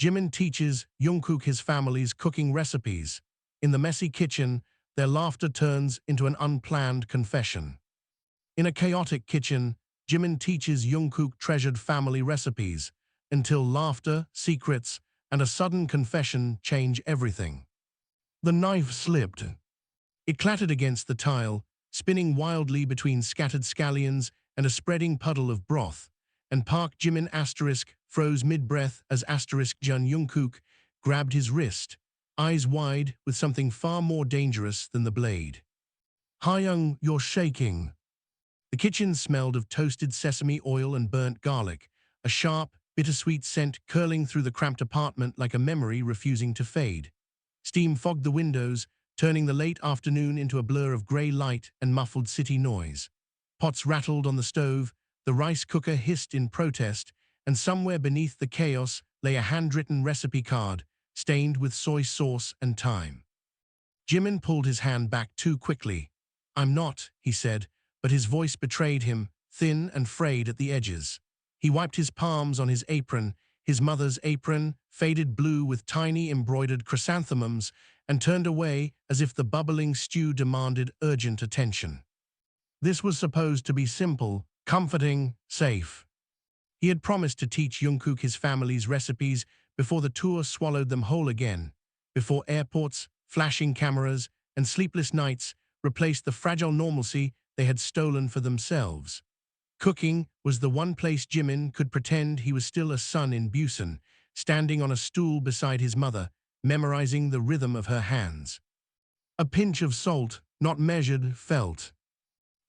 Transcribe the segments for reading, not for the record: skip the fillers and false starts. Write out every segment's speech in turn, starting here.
Jimin teaches Jungkook his family's cooking recipes. In the messy kitchen, their laughter turns into an unplanned confession. In a chaotic kitchen, Jimin teaches Jungkook treasured family recipes, until laughter, secrets, and a sudden confession change everything. The knife slipped. It clattered against the tile, spinning wildly between scattered scallions and a spreading puddle of broth, and Park Jimin asterisk froze mid-breath as asterisk Jun Jungkook grabbed his wrist, eyes wide with something far more dangerous than the blade. "Hyung, you're shaking." The kitchen smelled of toasted sesame oil and burnt garlic, a sharp, bittersweet scent curling through the cramped apartment like a memory refusing to fade. Steam fogged the windows, turning the late afternoon into a blur of grey light and muffled city noise. Pots rattled on the stove, the rice cooker hissed in protest, and somewhere beneath the chaos lay a handwritten recipe card, stained with soy sauce and thyme. Jimin pulled his hand back too quickly. "I'm not," he said, but his voice betrayed him, thin and frayed at the edges. He wiped his palms on his apron, his mother's apron, faded blue with tiny embroidered chrysanthemums, and turned away as if the bubbling stew demanded urgent attention. This was supposed to be simple, comforting, safe. He had promised to teach Jungkook his family's recipes before the tour swallowed them whole again, before airports, flashing cameras, and sleepless nights replaced the fragile normalcy they had stolen for themselves. Cooking was the one place Jimin could pretend he was still a son in Busan, standing on a stool beside his mother, memorizing the rhythm of her hands. A pinch of salt, not measured, felt.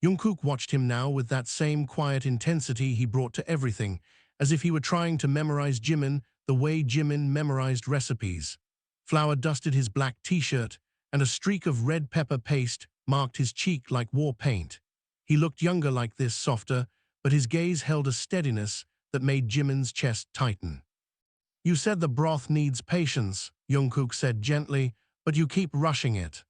Jungkook watched him now with that same quiet intensity he brought to everything, as if he were trying to memorize Jimin the way Jimin memorized recipes. Flour dusted his black t-shirt, and a streak of red pepper paste marked his cheek like war paint. He looked younger like this, softer, but his gaze held a steadiness that made Jimin's chest tighten. "You said the broth needs patience," Jungkook said gently, "but you keep rushing it."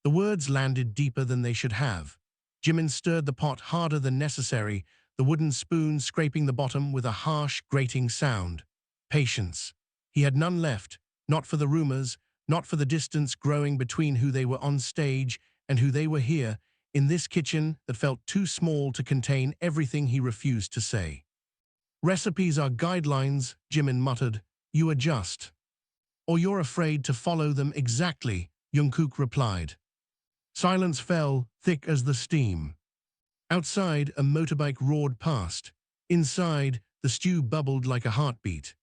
The words landed deeper than they should have. Jimin stirred the pot harder than necessary, the wooden spoon scraping the bottom with a harsh, grating sound. Patience. He had none left, not for the rumors, not for the distance growing between who they were on stage and who they were here, in this kitchen that felt too small to contain everything he refused to say. "Recipes are guidelines," Jimin muttered. "You adjust. Or you're afraid to follow them exactly," Jungkook replied. Silence fell, thick as the steam. Outside, a motorbike roared past. Inside, the stew bubbled like a heartbeat.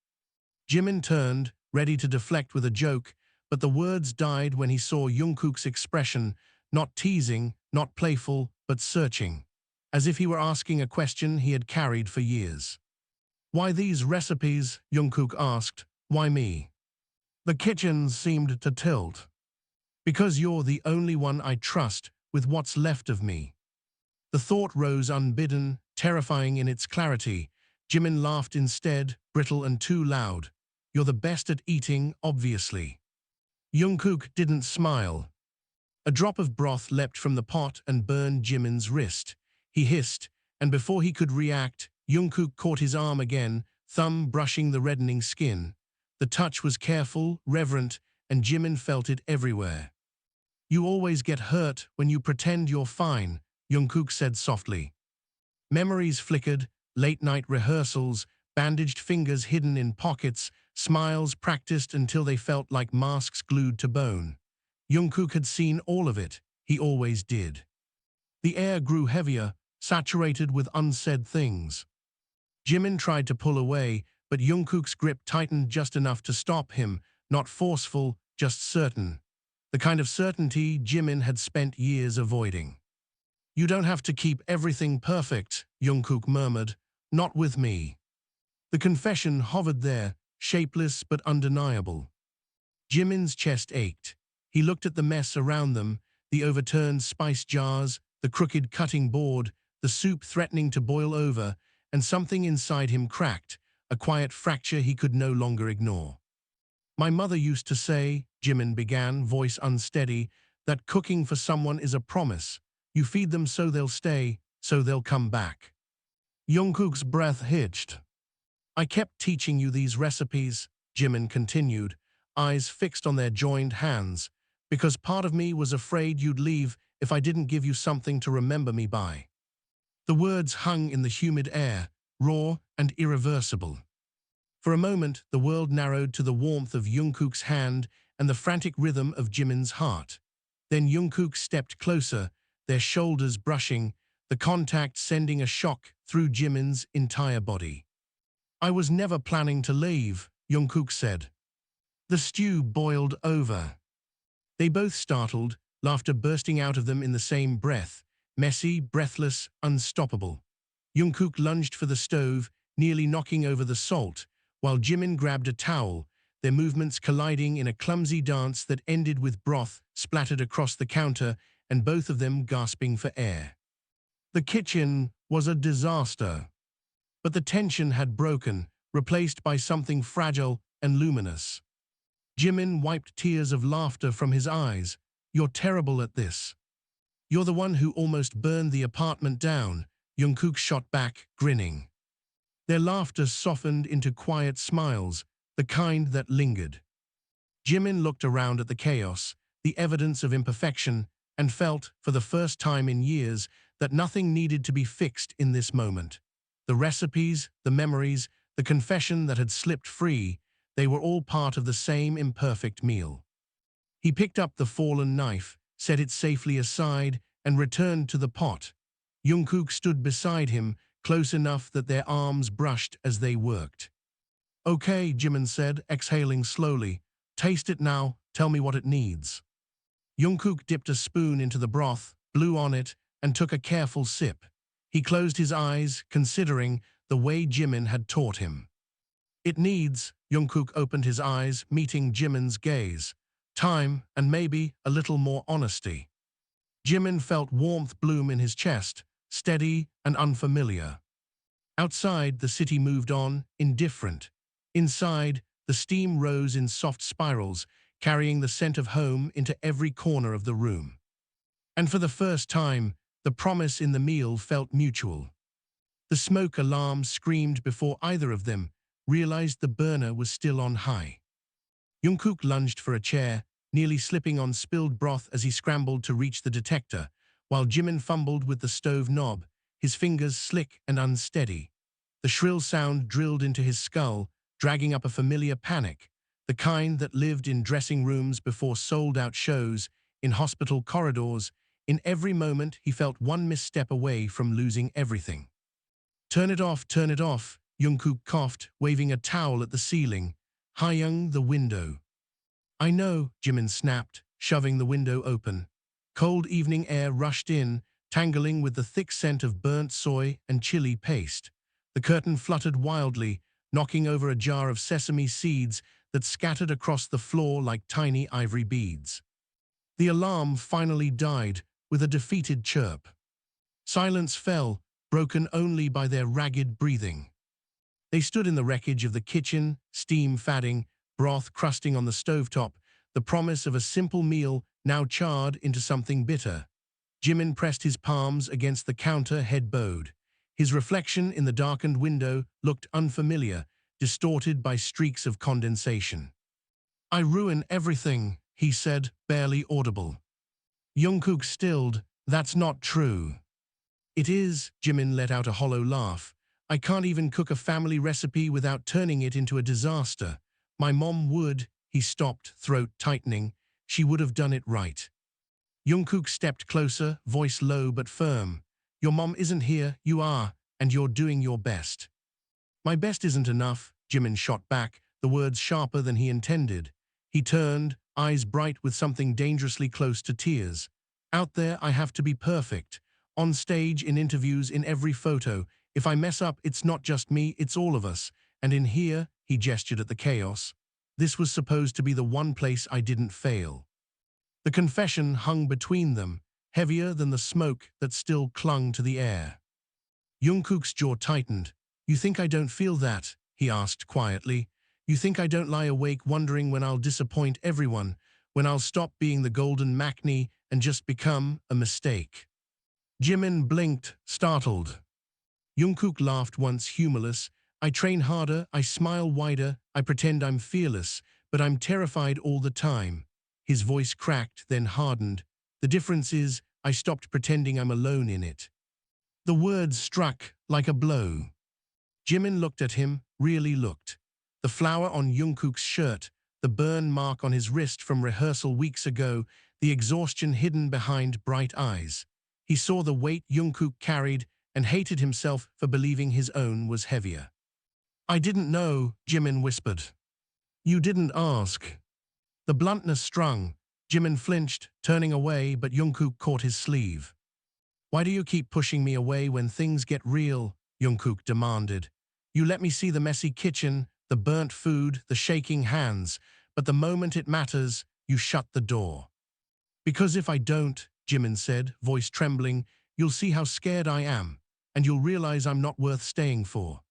Jimin turned, ready to deflect with a joke, but the words died when he saw Jungkook's expression, not teasing, not playful, but searching, as if he were asking a question he had carried for years. "Why these recipes?" Jungkook asked. "Why me?" The kitchen seemed to tilt. "Because you're the only one I trust with what's left of me." The thought rose unbidden, terrifying in its clarity. Jimin laughed instead, brittle and too loud. "You're the best at eating, obviously." Jungkook didn't smile. A drop of broth leapt from the pot and burned Jimin's wrist. He hissed, and before he could react, Jungkook caught his arm again, thumb brushing the reddening skin. The touch was careful, reverent, and Jimin felt it everywhere. "You always get hurt when you pretend you're fine," Jungkook said softly. Memories flickered, late-night rehearsals, bandaged fingers hidden in pockets, smiles practiced until they felt like masks glued to bone. Jungkook had seen all of it. He always did. The air grew heavier, saturated with unsaid things. Jimin tried to pull away, but Jungkook's grip tightened just enough to stop him, not forceful, just certain. The kind of certainty Jimin had spent years avoiding. "You don't have to keep everything perfect," Jungkook murmured. "Not with me." The confession hovered there, shapeless but undeniable. Jimin's chest ached. He looked at the mess around them, the overturned spice jars, the crooked cutting board, the soup threatening to boil over, and something inside him cracked, a quiet fracture he could no longer ignore. "My mother used to say," Jimin began, voice unsteady, "that cooking for someone is a promise. You feed them so they'll stay, so they'll come back." Jungkook's breath hitched. "I kept teaching you these recipes. Jimin continued, eyes fixed on their joined hands, because part of me was afraid you'd leave if I didn't give you something to remember me by. The words hung in the humid air, raw and irreversible. For a moment, the world narrowed to the warmth of Jungkook's hand and the frantic rhythm of Jimin's heart. Then Jungkook stepped closer, their shoulders brushing, the contact sending a shock through Jimin's entire body. I was never planning to leave, Jungkook said. The stew boiled over. They both startled, laughter bursting out of them in the same breath, messy, breathless, unstoppable. Jungkook lunged for the stove, nearly knocking over the salt, while Jimin grabbed a towel, their movements colliding in a clumsy dance that ended with broth splattered across the counter and both of them gasping for air. The kitchen was a disaster. But the tension had broken, replaced by something fragile and luminous. Jimin wiped tears of laughter from his eyes. You're terrible at this. You're the one who almost burned the apartment down, Jungkook shot back, grinning. Their laughter softened into quiet smiles, the kind that lingered. Jimin looked around at the chaos, the evidence of imperfection, and felt, for the first time in years, that nothing needed to be fixed in this moment. The recipes, the memories, the confession that had slipped free, they were all part of the same imperfect meal. He picked up the fallen knife, set it safely aside, and returned to the pot. Jungkook stood beside him, close enough that their arms brushed as they worked. Okay, Jimin said, exhaling slowly. Taste it now, tell me what it needs. Jungkook dipped a spoon into the broth, blew on it, and took a careful sip. He closed his eyes, considering the way Jimin had taught him. It needs, Jungkook opened his eyes, meeting Jimin's gaze. Time, and maybe a little more honesty. Jimin felt warmth bloom in his chest, steady and unfamiliar. Outside, the city moved on, indifferent. Inside, the steam rose in soft spirals, carrying the scent of home into every corner of the room. And for the first time, the promise in the meal felt mutual. The smoke alarm screamed before either of them realized the burner was still on high. Jungkook lunged for a chair, nearly slipping on spilled broth as he scrambled to reach the detector, while Jimin fumbled with the stove knob, his fingers slick and unsteady. The shrill sound drilled into his skull, dragging up a familiar panic, the kind that lived in dressing rooms before sold-out shows, in hospital corridors. In every moment he felt one misstep away from losing everything. Turn it off, Jungkook coughed, waving a towel at the ceiling. Hyung, the window. I know, Jimin snapped, shoving the window open. Cold evening air rushed in, tangling with the thick scent of burnt soy and chili paste. The curtain fluttered wildly, knocking over a jar of sesame seeds that scattered across the floor like tiny ivory beads. The alarm finally died, with a defeated chirp. Silence fell, broken only by their ragged breathing. They stood in the wreckage of the kitchen, steam fanning, broth crusting on the stovetop, the promise of a simple meal now charred into something bitter. Jimin pressed his palms against the counter, head bowed. His reflection in the darkened window looked unfamiliar, distorted by streaks of condensation. I ruin everything, he said, barely audible. Jungkook stilled. That's not true. It is, Jimin let out a hollow laugh. I can't even cook a family recipe without turning it into a disaster. My mom would, he stopped, throat tightening. She would have done it right. Jungkook stepped closer, voice low but firm. Your mom isn't here, you are, and you're doing your best. My best isn't enough, Jimin shot back, the words sharper than he intended. He turned, eyes bright with something dangerously close to tears. Out there, I have to be perfect. On stage, in interviews, in every photo. If I mess up, it's not just me, it's all of us. And in here, he gestured at the chaos. This was supposed to be the one place I didn't fail. The confession hung between them, heavier than the smoke that still clung to the air. Jungkook's jaw tightened. You think I don't feel that? He asked quietly. You think I don't lie awake wondering when I'll disappoint everyone, when I'll stop being the golden Maknae and just become a mistake? Jimin blinked, startled. Jungkook laughed once humorless, I train harder, I smile wider, I pretend I'm fearless, but I'm terrified all the time. His voice cracked, then hardened. The difference is, I stopped pretending I'm alone in it. The words struck like a blow. Jimin looked at him, really looked. The flower on Jungkook's shirt, the burn mark on his wrist from rehearsal weeks ago, the exhaustion hidden behind bright eyes. He saw the weight Jungkook carried and hated himself for believing his own was heavier. I didn't know, Jimin whispered. You didn't ask. The bluntness strung. Jimin flinched, turning away, but Jungkook caught his sleeve. Why do you keep pushing me away when things get real? Jungkook demanded. You let me see the messy kitchen, the burnt food, the shaking hands, but the moment it matters, you shut the door. Because if I don't, Jimin said, voice trembling, you'll see how scared I am, and you'll realize I'm not worth staying for.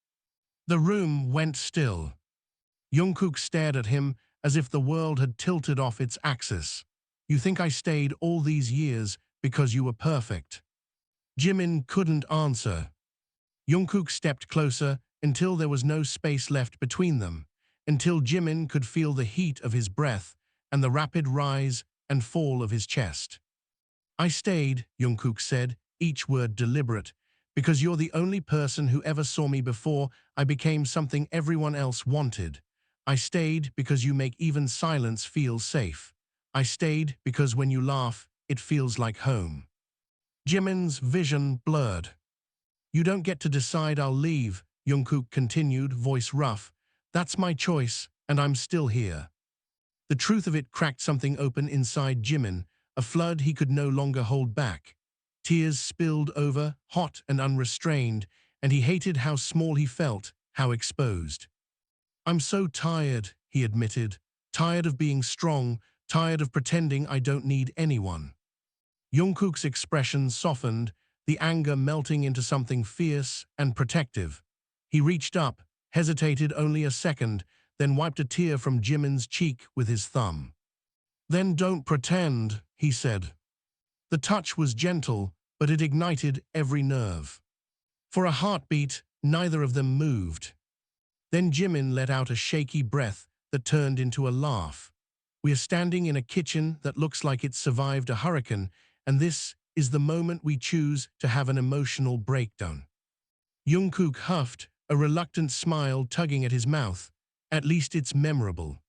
The room went still. Jungkook stared at him as if the world had tilted off its axis. You think I stayed all these years because you were perfect? Jimin couldn't answer. Jungkook stepped closer until there was no space left between them, until Jimin could feel the heat of his breath and the rapid rise and fall of his chest. I stayed, Jungkook said, each word deliberate, because you're the only person who ever saw me before I became something everyone else wanted. I stayed because you make even silence feel safe. I stayed because when you laugh, it feels like home. Jimin's vision blurred. You don't get to decide I'll leave, Jungkook continued, voice rough. That's my choice, and I'm still here. The truth of it cracked something open inside Jimin, a flood he could no longer hold back. Tears spilled over, hot and unrestrained, and he hated how small he felt, how exposed. I'm so tired, he admitted, tired of being strong, tired of pretending I don't need anyone. Jungkook's expression softened, the anger melting into something fierce and protective. He reached up, hesitated only a second, then wiped a tear from Jimin's cheek with his thumb. Then don't pretend, he said. The touch was gentle, but it ignited every nerve. For a heartbeat, neither of them moved. Then Jimin let out a shaky breath that turned into a laugh. We are standing in a kitchen that looks like it survived a hurricane, and this is the moment we choose to have an emotional breakdown. Jungkook huffed, a reluctant smile tugging at his mouth. At least it's memorable.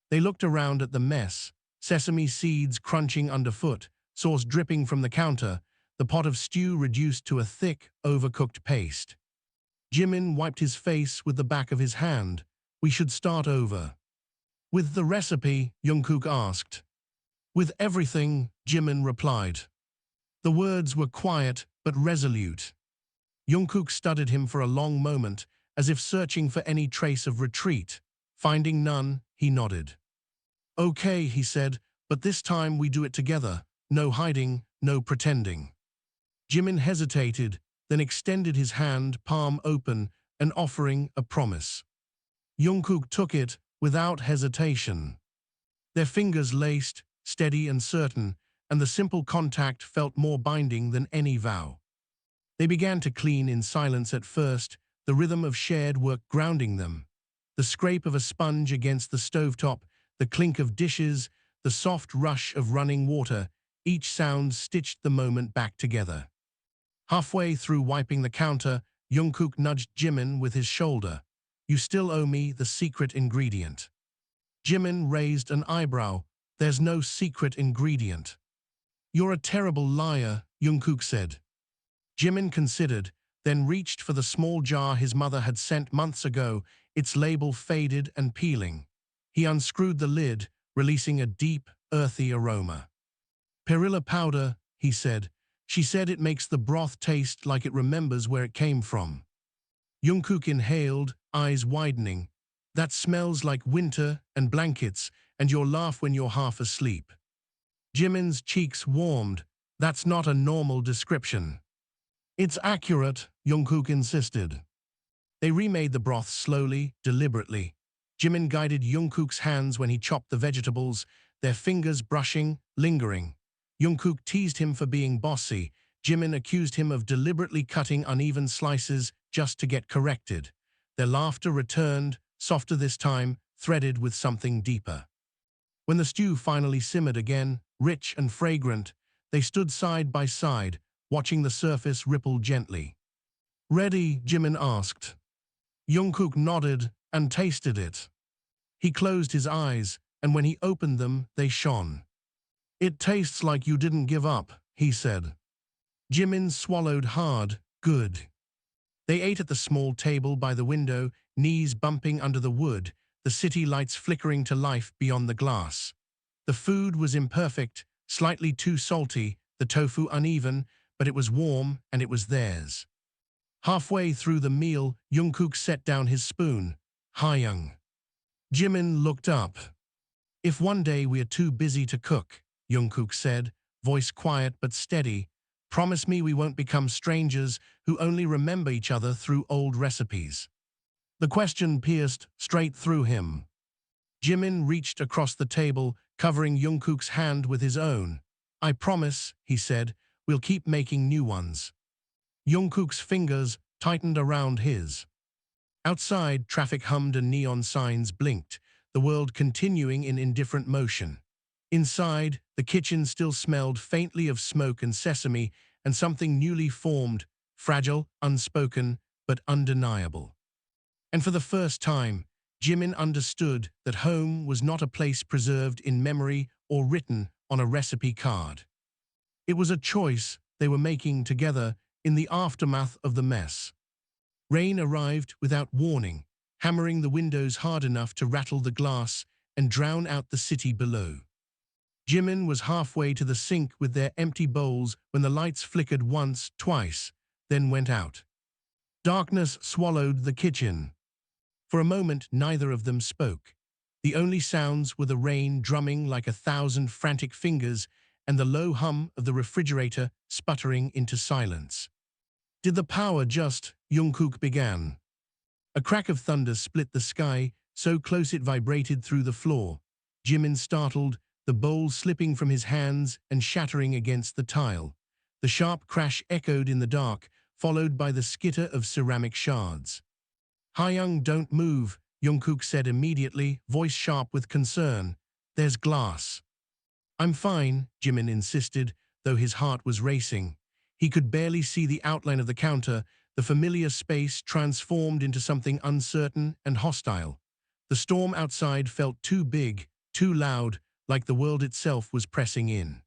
They looked around at the mess, sesame seeds crunching underfoot, sauce dripping from the counter, the pot of stew reduced to a thick, overcooked paste. Jimin wiped his face with the back of his hand. We should start over. With the recipe, Jungkook asked. With everything, Jimin replied. The words were quiet but resolute. Jungkook studied him for a long moment, as if searching for any trace of retreat. Finding none, he nodded. Okay, he said, but this time we do it together. No hiding, no pretending. Jimin hesitated, then extended his hand, palm open, and offering a promise. Jungkook took it without hesitation. Their fingers laced, steady and certain, and the simple contact felt more binding than any vow. They began to clean in silence at first, the rhythm of shared work grounding them. The scrape of a sponge against the stovetop, the clink of dishes, the soft rush of running water, each sound stitched the moment back together. Halfway through wiping the counter, Jungkook nudged Jimin with his shoulder. You still owe me the secret ingredient. Jimin raised an eyebrow. There's no secret ingredient. You're a terrible liar, Jungkook said. Jimin considered, then reached for the small jar his mother had sent months ago, its label faded and peeling. He unscrewed the lid, releasing a deep, earthy aroma. Perilla powder, he said. She said it makes the broth taste like it remembers where it came from. Jungkook inhaled, eyes widening. That smells like winter and blankets and your laugh when you're half asleep. Jimin's cheeks warmed. That's not a normal description. It's accurate, Jungkook insisted. They remade the broth slowly, deliberately. Jimin guided Jungkook's hands when he chopped the vegetables, their fingers brushing, lingering. Jungkook teased him for being bossy. Jimin accused him of deliberately cutting uneven slices just to get corrected. Their laughter returned, softer this time, threaded with something deeper. When the stew finally simmered again, rich and fragrant, they stood side by side, watching the surface ripple gently. "Ready?" Jimin asked. Jungkook nodded and tasted it. He closed his eyes, and when he opened them, they shone. "It tastes like you didn't give up," he said. Jimin swallowed hard. "Good." They ate at the small table by the window, knees bumping under the wood, the city lights flickering to life beyond the glass. The food was imperfect, slightly too salty, the tofu uneven, but it was warm and it was theirs. Halfway through the meal, Jungkook set down his spoon. "Hyung." Jimin looked up. "If one day we are too busy to cook," Jungkook said, voice quiet but steady, "promise me we won't become strangers who only remember each other through old recipes." The question pierced straight through him. Jimin reached across the table, covering Jungkook's hand with his own. "I promise," he said, "we'll keep making new ones." Jungkook's fingers tightened around his. Outside, traffic hummed and neon signs blinked, the world continuing in indifferent motion. Inside, the kitchen still smelled faintly of smoke and sesame and something newly formed, fragile, unspoken, but undeniable. And for the first time, Jimin understood that home was not a place preserved in memory or written on a recipe card. It was a choice they were making together in the aftermath of the mess. Rain arrived without warning, hammering the windows hard enough to rattle the glass and drown out the city below. Jimin was halfway to the sink with their empty bowls when the lights flickered once, twice, then went out. Darkness swallowed the kitchen. For a moment, neither of them spoke. The only sounds were the rain drumming like 1,000 frantic fingers and the low hum of the refrigerator sputtering into silence. "Did the power just?" Jungkook began. A crack of thunder split the sky, so close it vibrated through the floor. Jimin startled, the bowl slipping from his hands and shattering against the tile. The sharp crash echoed in the dark, followed by the skitter of ceramic shards. "Hyung, don't move," Jungkook said immediately, voice sharp with concern. "There's glass." "I'm fine," Jimin insisted, though his heart was racing. He could barely see the outline of the counter, the familiar space transformed into something uncertain and hostile. The storm outside felt too big, too loud, like the world itself was pressing in.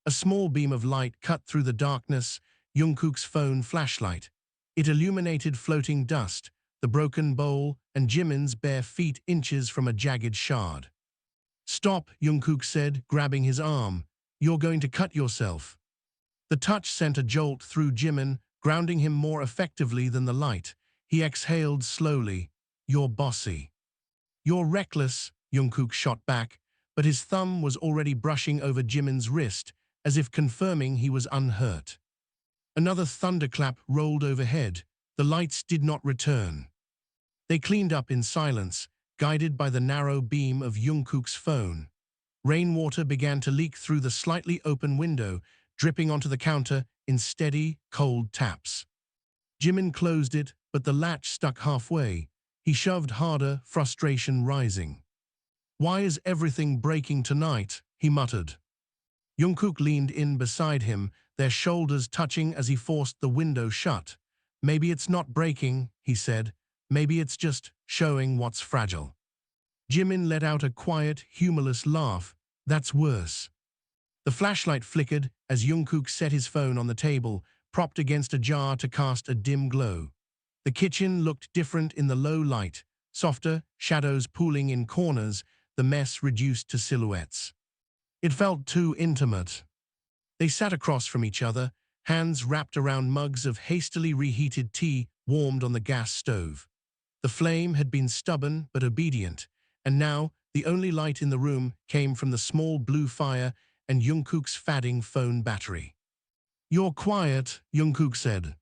A small beam of light cut through the darkness, Jungkook's phone flashlight. It illuminated floating dust, the broken bowl, and Jimin's bare feet inches from a jagged shard. "Stop," Jungkook said, grabbing his arm. "You're going to cut yourself." The touch sent a jolt through Jimin, grounding him more effectively than the light. He exhaled slowly. "You're bossy." "You're reckless," Jungkook shot back, but his thumb was already brushing over Jimin's wrist, as if confirming he was unhurt. Another thunderclap rolled overhead. The lights did not return. They cleaned up in silence, guided by the narrow beam of Jungkook's phone. Rainwater began to leak through the slightly open window, dripping onto the counter in steady, cold taps. Jimin closed it, but the latch stuck halfway. He shoved harder, frustration rising. "Why is everything breaking tonight?" he muttered. Jungkook leaned in beside him, their shoulders touching as he forced the window shut. "Maybe it's not breaking," he said. "Maybe it's just showing what's fragile." Jimin let out a quiet, humorless laugh. "That's worse." The flashlight flickered as Jungkook set his phone on the table, propped against a jar to cast a dim glow. The kitchen looked different in the low light, softer, shadows pooling in corners, the mess reduced to silhouettes. It felt too intimate. They sat across from each other, hands wrapped around mugs of hastily reheated tea warmed on the gas stove. The flame had been stubborn but obedient, and now the only light in the room came from the small blue fire and Jungkook's fading phone battery. "You're quiet," Jungkook said.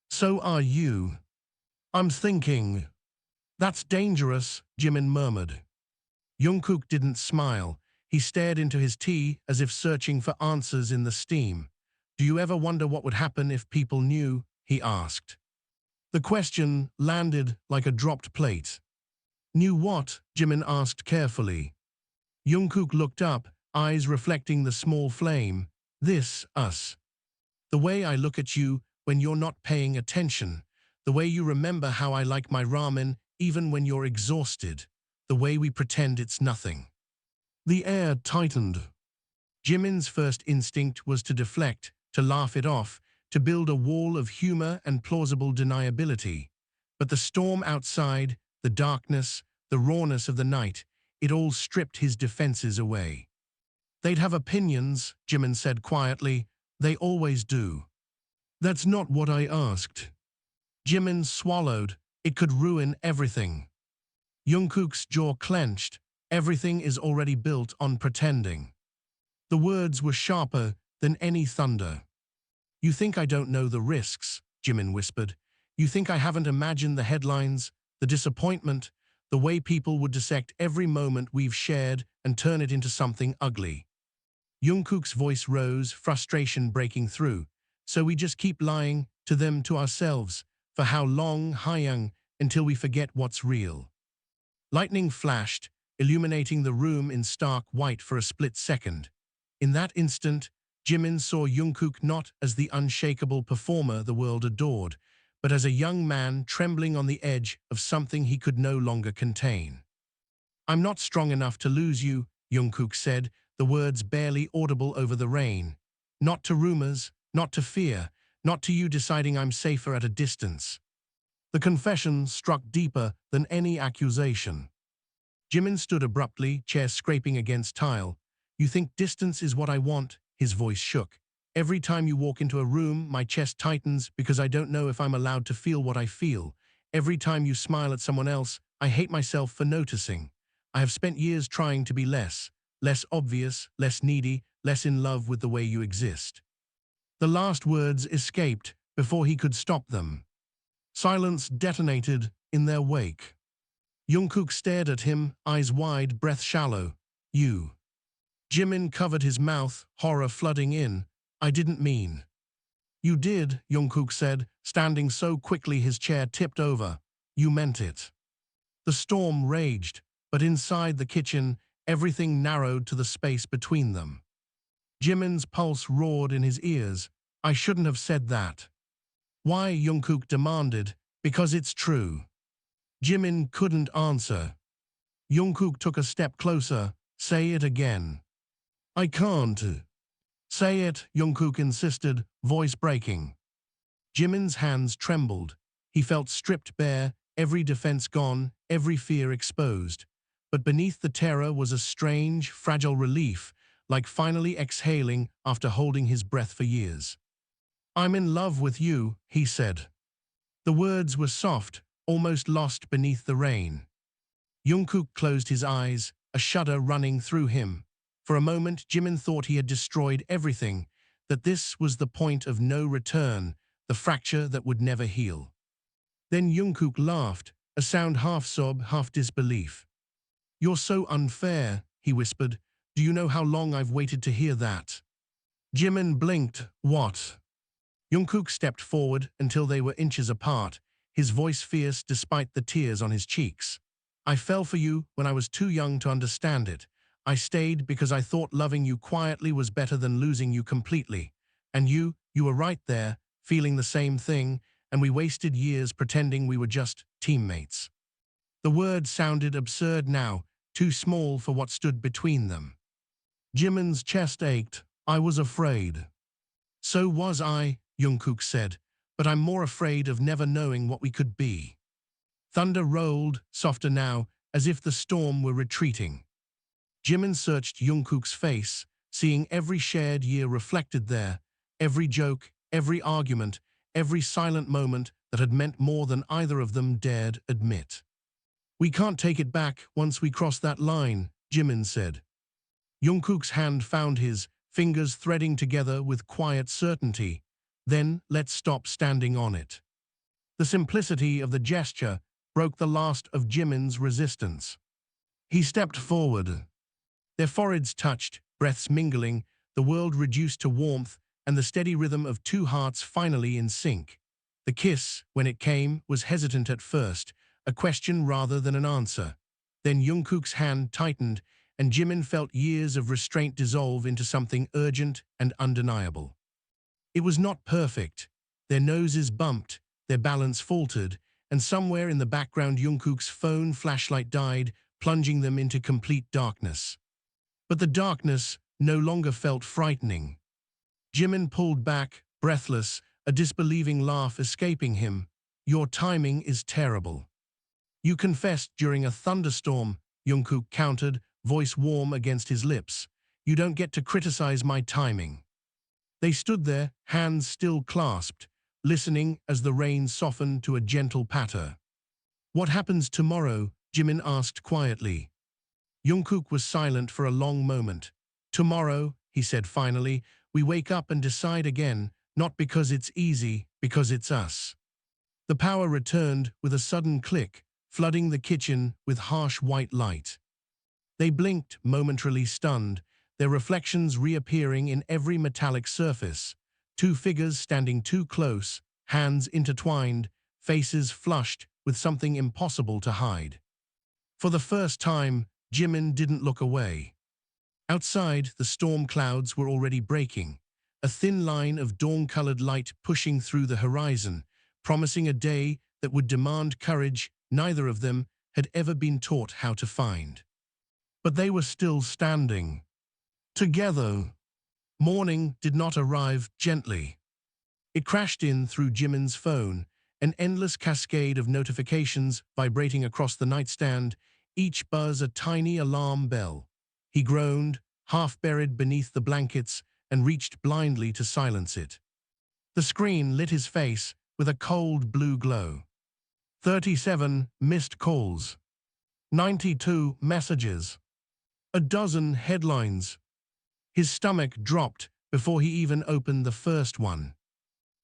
"So are you." "I'm thinking." "That's dangerous," Jimin murmured. Jungkook didn't smile. He stared into his tea as if searching for answers in the steam. "Do you ever wonder what would happen if people knew?" he asked. The question landed like a dropped plate. Knew what? Jimin asked carefully. Jungkook looked up, eyes reflecting the small flame. This, us. The way I look at you when you're not paying attention. The way you remember how I like my ramen even when you're exhausted. The way we pretend it's nothing. The air tightened. Jimin's first instinct was to deflect, to laugh it off, to build a wall of humor and plausible deniability. But the storm outside, the darkness, the rawness of the night, it all stripped his defenses away. They'd have opinions, Jimin said quietly. They always do. That's not what I asked. Jimin swallowed. It could ruin everything. Jungkook's jaw clenched. Everything is already built on pretending. The words were sharper than any thunder. You think I don't know the risks, Jimin whispered. You think I haven't imagined the headlines, the disappointment, the way people would dissect every moment we've shared and turn it into something ugly. Jungkook's voice rose, frustration breaking through. So we just keep lying to them, to ourselves. For how long, Hayoung, until we forget what's real? Lightning flashed, illuminating the room in stark white for a split second. In that instant, Jimin saw Jungkook not as the unshakable performer the world adored, but as a young man trembling on the edge of something he could no longer contain. I'm not strong enough to lose you, Jungkook said, the words barely audible over the rain. Not to rumors, not to fear, not to you deciding I'm safer at a distance. The confession struck deeper than any accusation. Jimin stood abruptly, chair scraping against tile. You think distance is what I want? His voice shook. Every time you walk into a room, my chest tightens because I don't know if I'm allowed to feel what I feel. Every time you smile at someone else, I hate myself for noticing. I have spent years trying to be less obvious, less needy, less in love with the way you exist. The last words escaped before he could stop them. Silence detonated in their wake. Jungkook stared at him, eyes wide, breath shallow. You. Jimin covered his mouth, horror flooding in. I didn't mean. You did, Jungkook said, standing so quickly his chair tipped over. You meant it. The storm raged, but inside the kitchen, everything narrowed to the space between them. Jimin's pulse roared in his ears. I shouldn't have said that. Why? Jungkook demanded. Because it's true. Jimin couldn't answer. Jungkook took a step closer. Say it again. I can't. Say it, Jungkook insisted, voice breaking. Jimin's hands trembled. He felt stripped bare, every defense gone, every fear exposed. But beneath the terror was a strange, fragile relief, like finally exhaling after holding his breath for years. I'm in love with you, he said. The words were soft, almost lost beneath the rain. Jungkook closed his eyes, a shudder running through him. For a moment, Jimin thought he had destroyed everything, that this was the point of no return, the fracture that would never heal. Then Jungkook laughed, a sound half sob, half disbelief. You're so unfair, he whispered. Do you know how long I've waited to hear that? Jimin blinked. What? Jungkook stepped forward until they were inches apart, his voice fierce despite the tears on his cheeks. I fell for you when I was too young to understand it. I stayed because I thought loving you quietly was better than losing you completely. And you were right there, feeling the same thing, and we wasted years pretending we were just teammates. The words sounded absurd now, too small for what stood between them. Jimin's chest ached. I was afraid. So was I, Jungkook said, but I'm more afraid of never knowing what we could be. Thunder rolled, softer now, as if the storm were retreating. Jimin searched Jungkook's face, seeing every shared year reflected there, every joke, every argument, every silent moment that had meant more than either of them dared admit. We can't take it back once we cross that line, Jimin said. Jungkook's hand found his, fingers threading together with quiet certainty. Then let's stop standing on it. The simplicity of the gesture broke the last of Jimin's resistance. He stepped forward. Their foreheads touched, breaths mingling, the world reduced to warmth, and the steady rhythm of two hearts finally in sync. The kiss, when it came, was hesitant at first, a question rather than an answer. Then Jungkook's hand tightened, and Jimin felt years of restraint dissolve into something urgent and undeniable. It was not perfect. Their noses bumped, their balance faltered, and somewhere in the background Jungkook's phone flashlight died, plunging them into complete darkness. But the darkness no longer felt frightening. Jimin pulled back, breathless, a disbelieving laugh escaping him. "Your timing is terrible." "You confessed during a thunderstorm," Jungkook countered, voice warm against his lips. "You don't get to criticize my timing." They stood there, hands still clasped, listening as the rain softened to a gentle patter. "What happens tomorrow?" Jimin asked quietly. Jungkook was silent for a long moment. "Tomorrow," he said finally, "we wake up and decide again, not because it's easy, because it's us." The power returned with a sudden click, flooding the kitchen with harsh white light. They blinked, momentarily stunned, their reflections reappearing in every metallic surface. Two figures standing too close, hands intertwined, faces flushed with something impossible to hide. For the first time, Jimin didn't look away. Outside, the storm clouds were already breaking, a thin line of dawn-colored light pushing through the horizon, promising a day that would demand courage neither of them had ever been taught how to find. But they were still standing. Together. Morning did not arrive gently. It crashed in through Jimin's phone, an endless cascade of notifications vibrating across the nightstand, each buzz a tiny alarm bell. He groaned, half buried beneath the blankets, and reached blindly to silence it. The screen lit his face with a cold blue glow. 37 missed calls. 92 messages. A dozen headlines. His stomach dropped before he even opened the first one.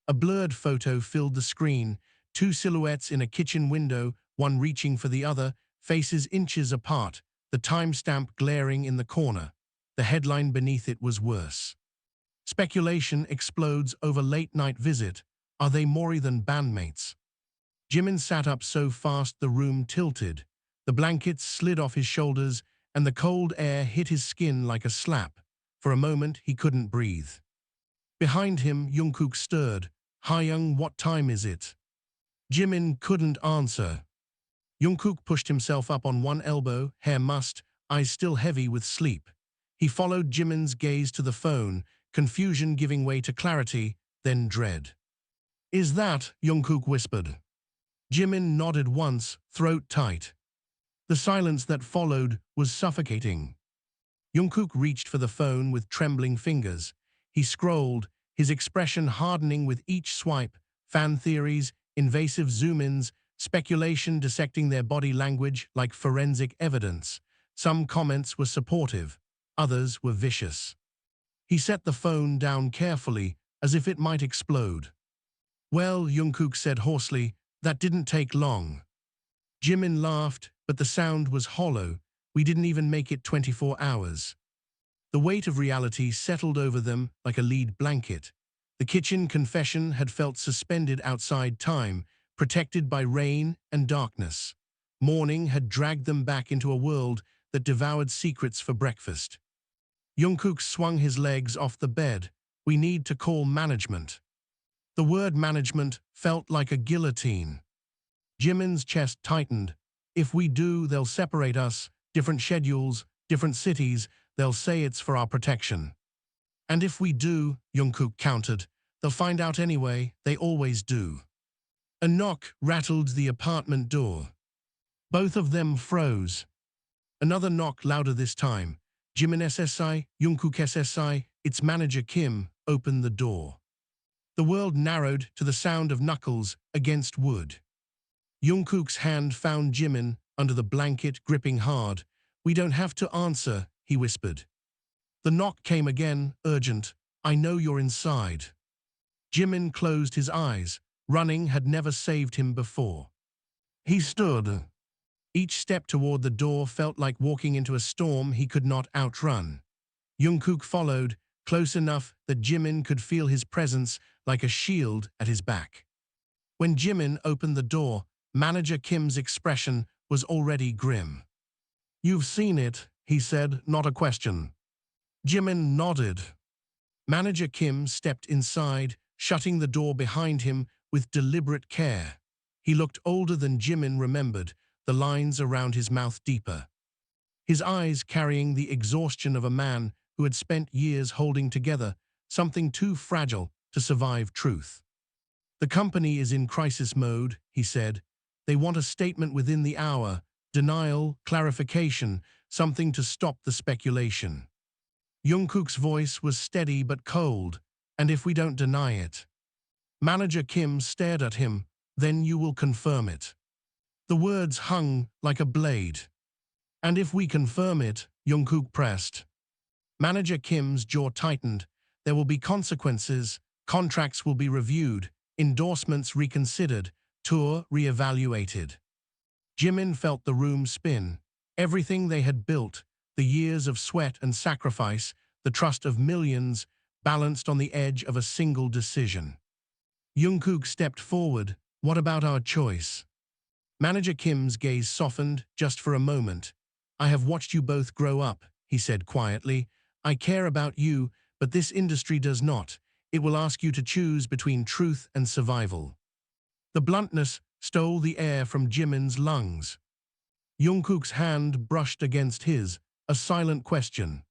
A blurred photo filled the screen, two silhouettes in a kitchen window, one reaching for the other, faces inches apart, the timestamp glaring in the corner. The headline beneath it was worse. Speculation explodes over late-night visit. Are they more than bandmates? Jimin sat up so fast the room tilted. The blankets slid off his shoulders, and the cold air hit his skin like a slap. For a moment, he couldn't breathe. Behind him, Jungkook stirred. "Hayoung, what time is it?" Jimin couldn't answer. Jungkook pushed himself up on one elbow, hair mussed, eyes still heavy with sleep. He followed Jimin's gaze to the phone, confusion giving way to clarity, then dread. "Is that?" Jungkook whispered. Jimin nodded once, throat tight. The silence that followed was suffocating. Jungkook reached for the phone with trembling fingers. He scrolled, his expression hardening with each swipe, fan theories, invasive zoom-ins, speculation dissecting their body language like forensic evidence. Some comments were supportive, others were vicious. He set the phone down carefully, as if it might explode. "Well," Jungkook said hoarsely, "that didn't take long." Jimin laughed, but the sound was hollow. "We didn't even make it 24 hours. The weight of reality settled over them like a lead blanket. The kitchen confession had felt suspended outside time, protected by rain and darkness. Morning had dragged them back into a world that devoured secrets for breakfast. Jungkook swung his legs off the bed. "We need to call management." The word management felt like a guillotine. Jimin's chest tightened. "If we do, they'll separate us. Different schedules, different cities. They'll say it's for our protection." "And if we do," Jungkook countered, "they'll find out anyway. They always do." A knock rattled the apartment door. Both of them froze. Another knock, louder this time. Jimin SSI, Jungkook SSI, its manager Kim, opened the door. The world narrowed to the sound of knuckles against wood. Jungkook's hand found Jimin under the blanket, gripping hard. "We don't have to answer," he whispered. The knock came again, urgent. "I know you're inside." Jimin closed his eyes. Running had never saved him before. He stood. Each step toward the door felt like walking into a storm he could not outrun. Jungkook followed, close enough that Jimin could feel his presence like a shield at his back. When Jimin opened the door, manager Kim's expression was already grim. "You've seen it," he said, not a question. Jimin nodded. Manager Kim stepped inside, shutting the door behind him with deliberate care. He looked older than Jimin remembered, the lines around his mouth deeper. His eyes carrying the exhaustion of a man who had spent years holding together something too fragile to survive truth. "The company is in crisis mode," he said. "They want a statement within the hour, denial, clarification, something to stop the speculation." Jungkook's voice was steady but cold. "And if we don't deny it?" Manager Kim stared at him. "Then you will confirm it." The words hung like a blade. "And if we confirm it," Jungkook pressed. Manager Kim's jaw tightened. "There will be consequences, contracts will be reviewed, endorsements reconsidered, tour re-evaluated." Jimin felt the room spin. Everything they had built, the years of sweat and sacrifice, the trust of millions, balanced on the edge of a single decision. Jungkook stepped forward. "What about our choice?" Manager Kim's gaze softened just for a moment. "I have watched you both grow up," he said quietly. "I care about you, but this industry does not. It will ask you to choose between truth and survival." The bluntness stole the air from Jimin's lungs. Jungkook's hand brushed against his, a silent question.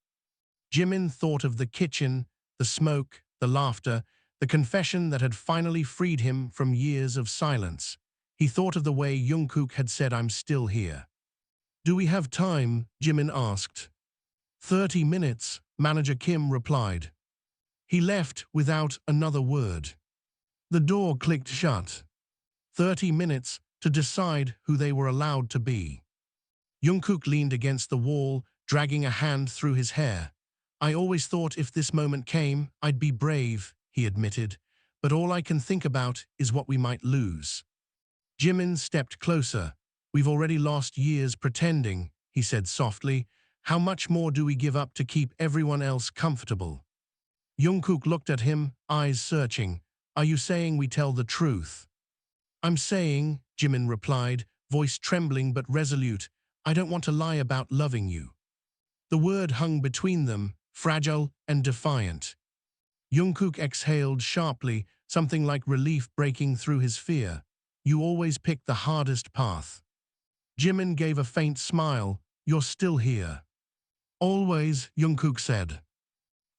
Jimin thought of the kitchen, the smoke, the laughter, the confession that had finally freed him from years of silence. He thought of the way Jungkook had said, "I'm still here." "Do we have time?" Jimin asked. 30 minutes, Manager Kim replied. He left without another word. The door clicked shut. 30 minutes to decide who they were allowed to be. Jungkook leaned against the wall, dragging a hand through his hair. "I always thought if this moment came, I'd be brave," he admitted. "But all I can think about is what we might lose." Jimin stepped closer. "We've already lost years pretending," he said softly. "How much more do we give up to keep everyone else comfortable?" Jungkook looked at him, eyes searching. "Are you saying we tell the truth?" "I'm saying," Jimin replied, voice trembling but resolute, "I don't want to lie about loving you." The word hung between them, fragile and defiant. Jungkook exhaled sharply, something like relief breaking through his fear. "You always pick the hardest path." Jimin gave a faint smile. "You're still here." "Always," Jungkook said.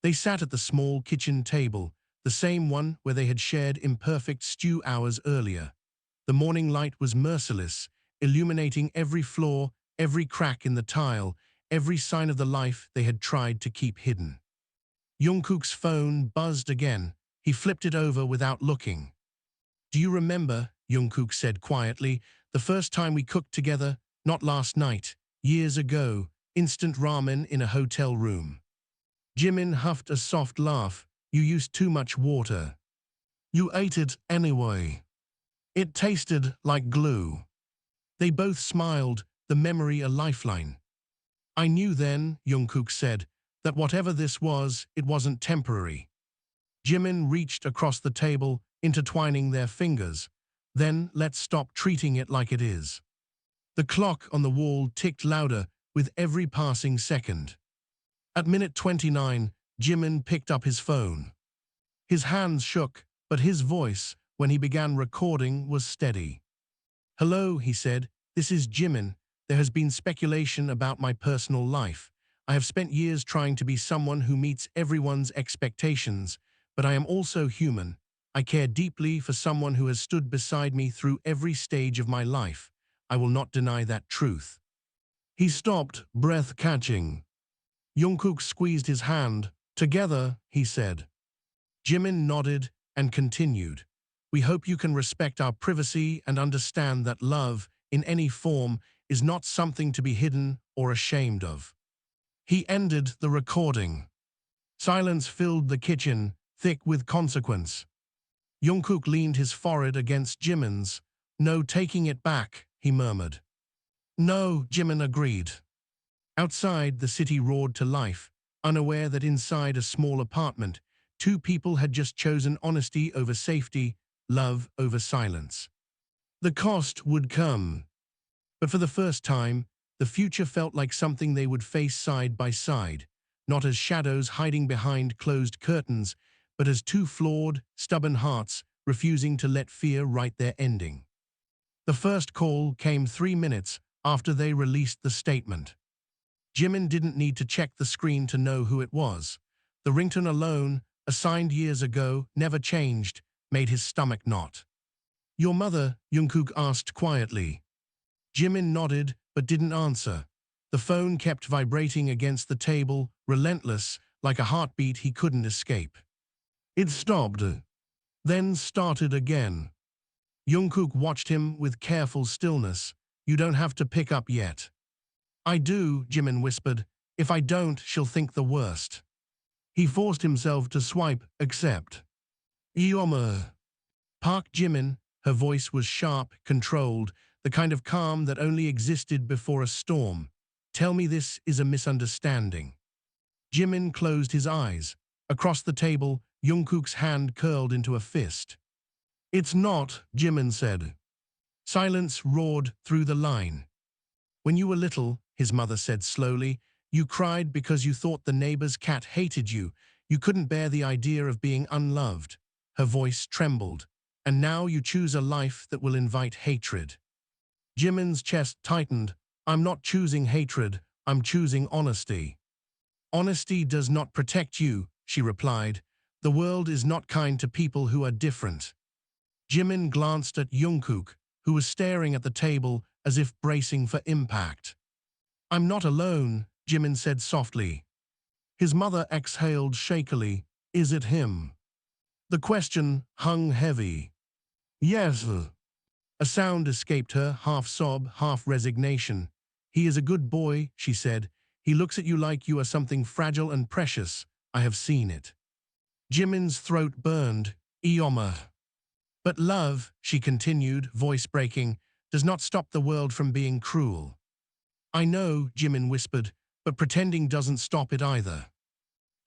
They sat at the small kitchen table, the same one where they had shared imperfect stew hours earlier. The morning light was merciless, illuminating every flaw, every crack in the tile, every sign of the life they had tried to keep hidden. Jungkook's phone buzzed again. He flipped it over without looking. "Do you remember," Jungkook said quietly, "the first time we cooked together? Not last night, years ago, instant ramen in a hotel room." Jimin huffed a soft laugh. "You used too much water." "You ate it anyway." "It tasted like glue." They both smiled, the memory a lifeline. "I knew then," Jungkook said, "that whatever this was, it wasn't temporary." Jimin reached across the table, intertwining their fingers. "Then let's stop treating it like it is." The clock on the wall ticked louder with every passing second. At minute 29, Jimin picked up his phone. His hands shook, but his voice, when he began recording, was steady. "Hello," he said. "This is Jimin. There has been speculation about my personal life. I have spent years trying to be someone who meets everyone's expectations, but I am also human. I care deeply for someone who has stood beside me through every stage of my life. I will not deny that truth." He stopped, breath catching. Jungkook squeezed his hand. "Together," he said. Jimin nodded and continued. "We hope you can respect our privacy and understand that love, in any form, is not something to be hidden or ashamed of." He ended the recording. Silence filled the kitchen, thick with consequence. Jungkook leaned his forehead against Jimin's. "No taking it back," he murmured. "No," Jimin agreed. Outside, the city roared to life, unaware that inside a small apartment, two people had just chosen honesty over safety, love over silence. The cost would come. But for the first time, the future felt like something they would face side by side, not as shadows hiding behind closed curtains, but as two flawed, stubborn hearts refusing to let fear write their ending. The first call came 3 minutes after they released the statement. Jimin didn't need to check the screen to know who it was. The ringtone alone, assigned years ago, never changed, made his stomach knot. "Your mother?" Jungkook asked quietly. Jimin nodded but didn't answer. The phone kept vibrating against the table, relentless, like a heartbeat he couldn't escape. It stopped, then started again. Jungkook watched him with careful stillness. "You don't have to pick up yet." "I do," Jimin whispered. "If I don't, she'll think the worst." He forced himself to swipe accept. "Ioma." Park Jimin, her voice was sharp, controlled, the kind of calm that only existed before a storm. "Tell me this is a misunderstanding." Jimin closed his eyes. Across the table, Jungkook's hand curled into a fist. "It's not," Jimin said. Silence roared through the line. "When you were little," his mother said slowly, "you cried because you thought the neighbor's cat hated you. You couldn't bear the idea of being unloved." Her voice trembled. "And now you choose a life that will invite hatred." Jimin's chest tightened. "I'm not choosing hatred, I'm choosing honesty." "Honesty does not protect you," she replied. "The world is not kind to people who are different." Jimin glanced at Jungkook, who was staring at the table as if bracing for impact. "I'm not alone," Jimin said softly. His mother exhaled shakily. "Is it him?" The question hung heavy. "Yes." A sound escaped her, half sob, half resignation. "He is a good boy," she said. "He looks at you like you are something fragile and precious. I have seen it." Jimin's throat burned. "Ioma." "But love," she continued, voice breaking, "does not stop the world from being cruel." "I know," Jimin whispered, "but pretending doesn't stop it either."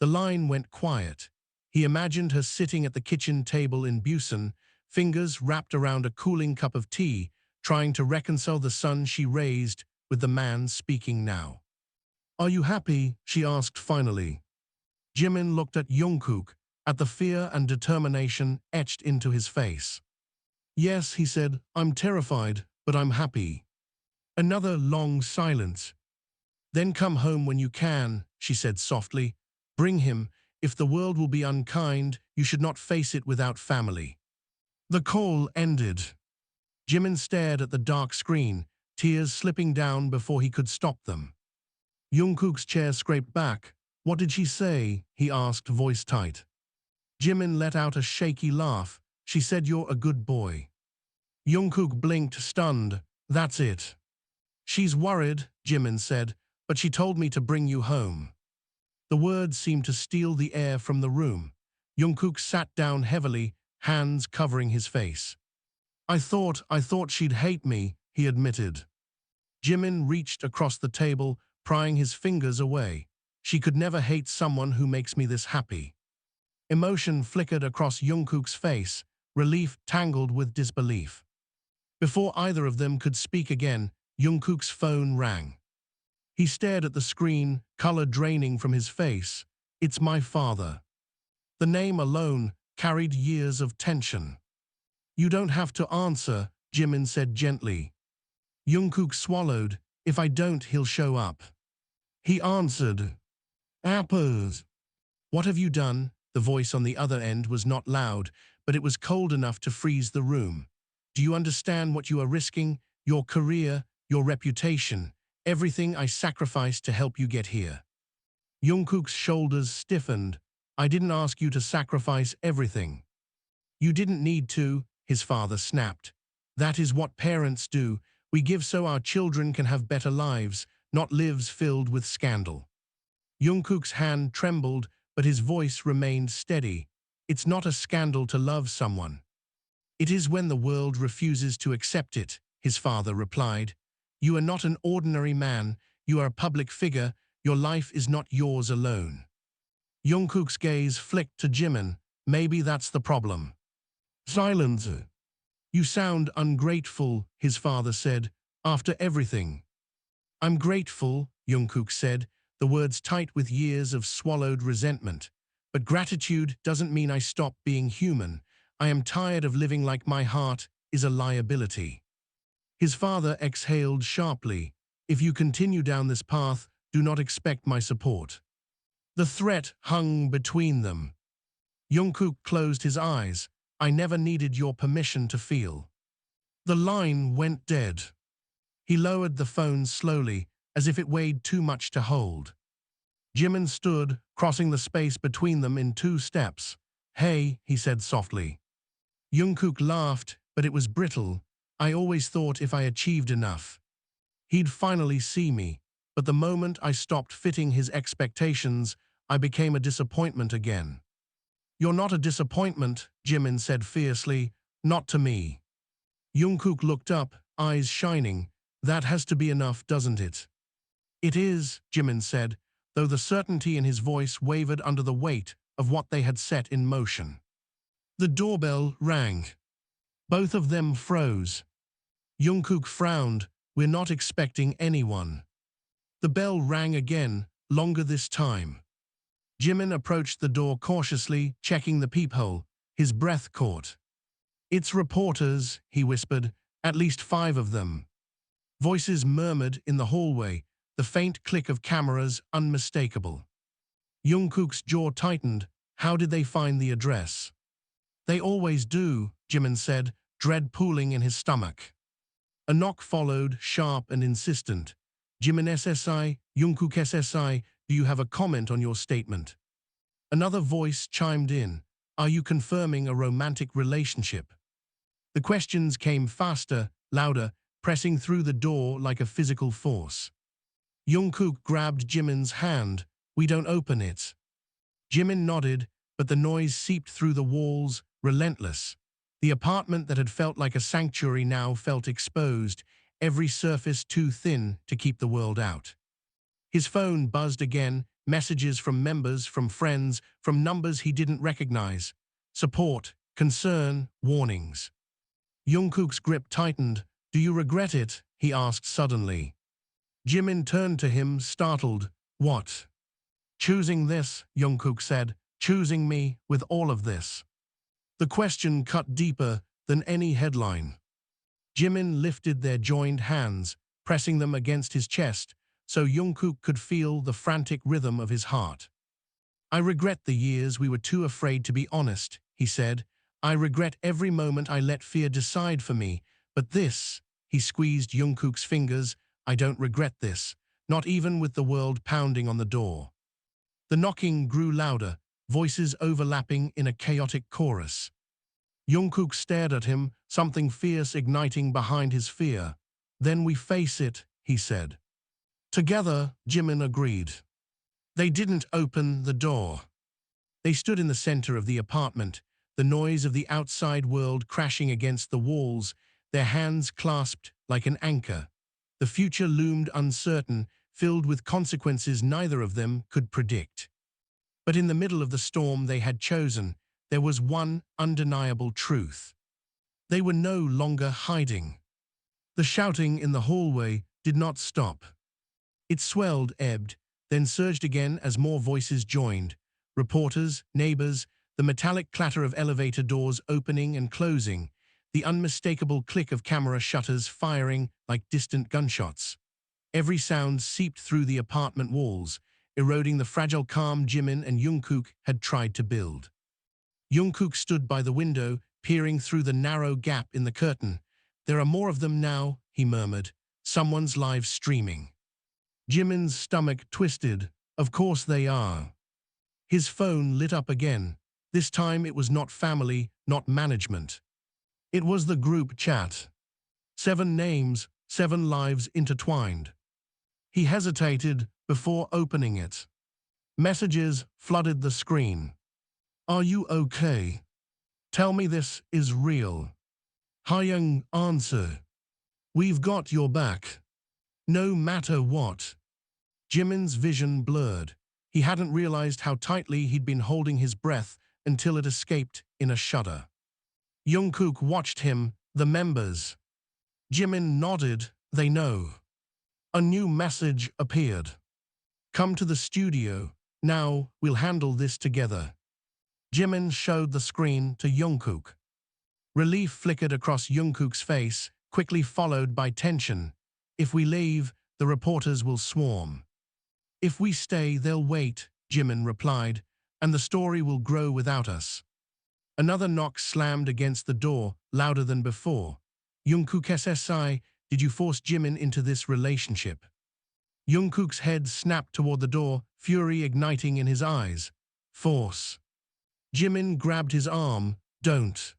The line went quiet. He imagined her sitting at the kitchen table in Busan, fingers wrapped around a cooling cup of tea, trying to reconcile the son she raised with the man speaking now. "Are you happy?" she asked finally. Jimin looked at Jungkook, at the fear and determination etched into his face. "Yes," he said, "I'm terrified, but I'm happy." Another long silence. "Then come home when you can," she said softly. "Bring him. If the world will be unkind, you should not face it without family." The call ended. Jimin stared at the dark screen, tears slipping down before he could stop them. Jungkook's chair scraped back. "What did she say?" he asked, voice tight. Jimin let out a shaky laugh. "She said you're a good boy." Jungkook blinked, stunned. "That's it." "She's worried," Jimin said, "but she told me to bring you home." The words seemed to steal the air from the room. Jungkook sat down heavily, hands covering his face. I thought she'd hate me," he admitted. Jimin reached across the table, prying his fingers away. "She could never hate someone who makes me this happy." Emotion flickered across Jungkook's face, relief tangled with disbelief. Before either of them could speak again, Jungkook's phone rang. He stared at the screen, color draining from his face. "It's my father." The name alone carried years of tension. "You don't have to answer," Jimin said gently. Jungkook swallowed. "If I don't, he'll show up." He answered. "Apples." "What have you done?" The voice on the other end was not loud, but it was cold enough to freeze the room. "Do you understand what you are risking? Your career, your reputation, everything I sacrificed to help you get here." Jungkook's shoulders stiffened. "I didn't ask you to sacrifice everything." "You didn't need to," his father snapped. "That is what parents do. We give so our children can have better lives, not lives filled with scandal." Jungkook's hand trembled, but his voice remained steady. "It's not a scandal to love someone. It is when the world refuses to accept it," his father replied. "You are not an ordinary man. You are a public figure. Your life is not yours alone." Jungkook's gaze flicked to Jimin. "Maybe that's the problem." Silence. You sound ungrateful, his father said, after everything. I'm grateful, Jungkook said, the words tight with years of swallowed resentment. But gratitude doesn't mean I stop being human. I am tired of living like my heart is a liability. His father exhaled sharply. If you continue down this path, do not expect my support. The threat hung between them. Jungkook closed his eyes. I never needed your permission to feel. The line went dead. He lowered the phone slowly, as if it weighed too much to hold. Jimin stood, crossing the space between them in 2 steps. Hey, he said softly. Jungkook laughed, but it was brittle. I always thought if I achieved enough, he'd finally see me. But the moment I stopped fitting his expectations, I became a disappointment again. You're not a disappointment, Jimin said fiercely. Not to me. Jungkook looked up, eyes shining. That has to be enough, doesn't it? It is, Jimin said, though the certainty in his voice wavered under the weight of what they had set in motion. The doorbell rang. Both of them froze. Jungkook frowned. We're not expecting anyone. The bell rang again, longer this time. Jimin approached the door cautiously, checking the peephole. His breath caught. It's reporters, he whispered, at least 5 of them. Voices murmured in the hallway, the faint click of cameras unmistakable. Jungkook's jaw tightened. How did they find the address? They always do, Jimin said, dread pooling in his stomach. A knock followed, sharp and insistent. Jimin SSI, Jungkook SSI, do you have a comment on your statement? Another voice chimed in. Are you confirming a romantic relationship? The questions came faster, louder, pressing through the door like a physical force. Jungkook grabbed Jimin's hand. We don't open it. Jimin nodded, but the noise seeped through the walls, relentless. The apartment that had felt like a sanctuary now felt exposed, every surface too thin to keep the world out. His phone buzzed again, messages from members, from friends, from numbers he didn't recognize. Support, concern, warnings. Jungkook's grip tightened. Do you regret it? He asked suddenly. Jimin turned to him, startled. What? Choosing this, Jungkook said. Choosing me with all of this. The question cut deeper than any headline. Jimin lifted their joined hands, pressing them against his chest, so Jungkook could feel the frantic rhythm of his heart. I regret the years we were too afraid to be honest, he said. I regret every moment I let fear decide for me, but this, he squeezed Jungkook's fingers, I don't regret this, not even with the world pounding on the door. The knocking grew louder, voices overlapping in a chaotic chorus. Jungkook stared at him, something fierce igniting behind his fear. Then we face it, he said. Together, Jimin agreed. They didn't open the door. They stood in the center of the apartment, the noise of the outside world crashing against the walls, their hands clasped like an anchor. The future loomed uncertain, filled with consequences neither of them could predict. But in the middle of the storm they had chosen, there was one undeniable truth. They were no longer hiding. The shouting in the hallway did not stop. It swelled, ebbed, then surged again as more voices joined. Reporters, neighbors, the metallic clatter of elevator doors opening and closing, the unmistakable click of camera shutters firing like distant gunshots. Every sound seeped through the apartment walls, eroding the fragile calm Jimin and Jungkook had tried to build. Jungkook stood by the window, peering through the narrow gap in the curtain. There are more of them now, he murmured. Someone's live streaming. Jimin's stomach twisted. Of course they are. His phone lit up again. This time it was not family, not management. It was the group chat. 7 names, 7 lives intertwined. He hesitated before opening it. Messages flooded the screen. Are you okay? Tell me this is real. Hyung, answer. We've got your back. No matter what. Jimin's vision blurred. He hadn't realized how tightly he'd been holding his breath until it escaped in a shudder. Jungkook watched him, The members. Jimin nodded, they know. A new message appeared. Come to the studio, now we'll handle this together. Jimin showed the screen to Jungkook. Relief flickered across Jungkook's face, quickly followed by tension. If we leave, the reporters will swarm. If we stay, they'll wait, Jimin replied, and the story will grow without us. Another knock slammed against the door, louder than before. Jungkook SSI, did you force Jimin into this relationship? Jungkook's head snapped toward the door, fury igniting in his eyes. Force. Jimin grabbed his arm. Don't.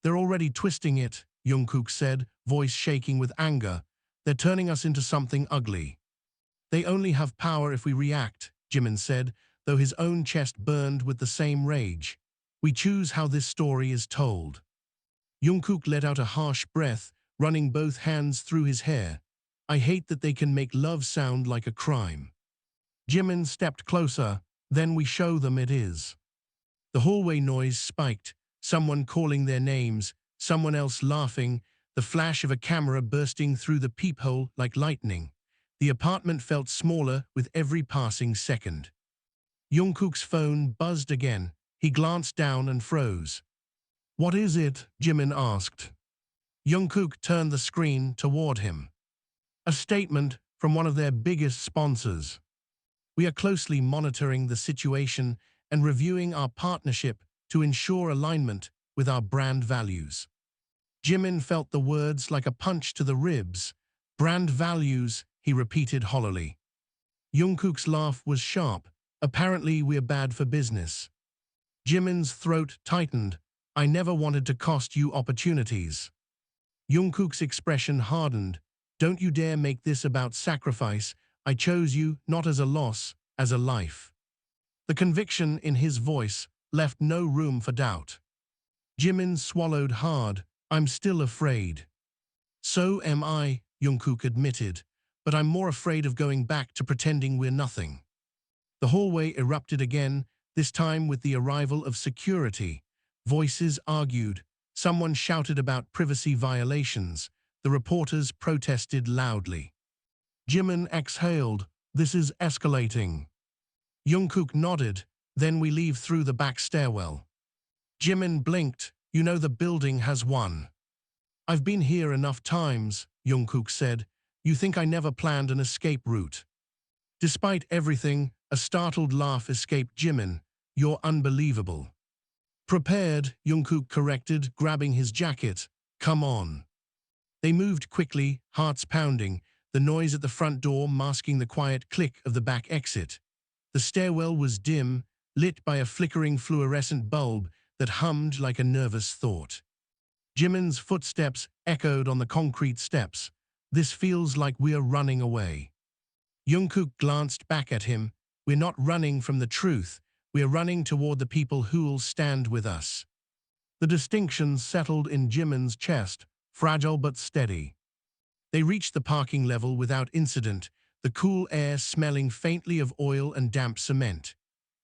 They're already twisting it, Jungkook said, voice shaking with anger. They're turning us into something ugly. They only have power if we react, Jimin said, though his own chest burned with the same rage. We choose how this story is told. Jungkook let out a harsh breath, running both hands through his hair. I hate that they can make love sound like a crime. Jimin stepped closer, then we show them it is. The hallway noise spiked, someone calling their names, someone else laughing, the flash of a camera bursting through the peephole like lightning. The apartment felt smaller with every passing second. Jungkook's phone buzzed again. He glanced down and froze. What is it? Jimin asked. Jungkook turned the screen toward him. A statement from one of their biggest sponsors. We are closely monitoring the situation and reviewing our partnership to ensure alignment with our brand values. Jimin felt the words like a punch to the ribs. Brand values, he repeated hollowly. Jungkook's laugh was sharp. Apparently we're bad for business. Jimin's throat tightened. I never wanted to cost you opportunities. Jungkook's expression hardened. Don't you dare make this about sacrifice. I chose you not as a loss, as a life. The conviction in his voice left no room for doubt. Jimin swallowed hard. I'm still afraid. So am I, Jungkook admitted, but I'm more afraid of going back to pretending we're nothing. The hallway erupted again, this time with the arrival of security. Voices argued. Someone shouted about privacy violations. The reporters protested loudly. Jimin exhaled. This is escalating. Jungkook nodded. Then we leave through the back stairwell. Jimin blinked. You know the building has won. I've been here enough times, Jungkook said. You think I never planned an escape route? Despite everything, a startled laugh escaped Jimin. You're unbelievable. Prepared, Jungkook corrected, grabbing his jacket. Come on. They moved quickly, hearts pounding, the noise at the front door masking the quiet click of the back exit. The stairwell was dim, lit by a flickering fluorescent bulb that hummed like a nervous thought. Jimin's footsteps echoed on the concrete steps. This feels like we're running away. Jungkook glanced back at him. We're not running from the truth. We're running toward the people who'll stand with us. The distinction settled in Jimin's chest, fragile but steady. They reached the parking level without incident, the cool air smelling faintly of oil and damp cement.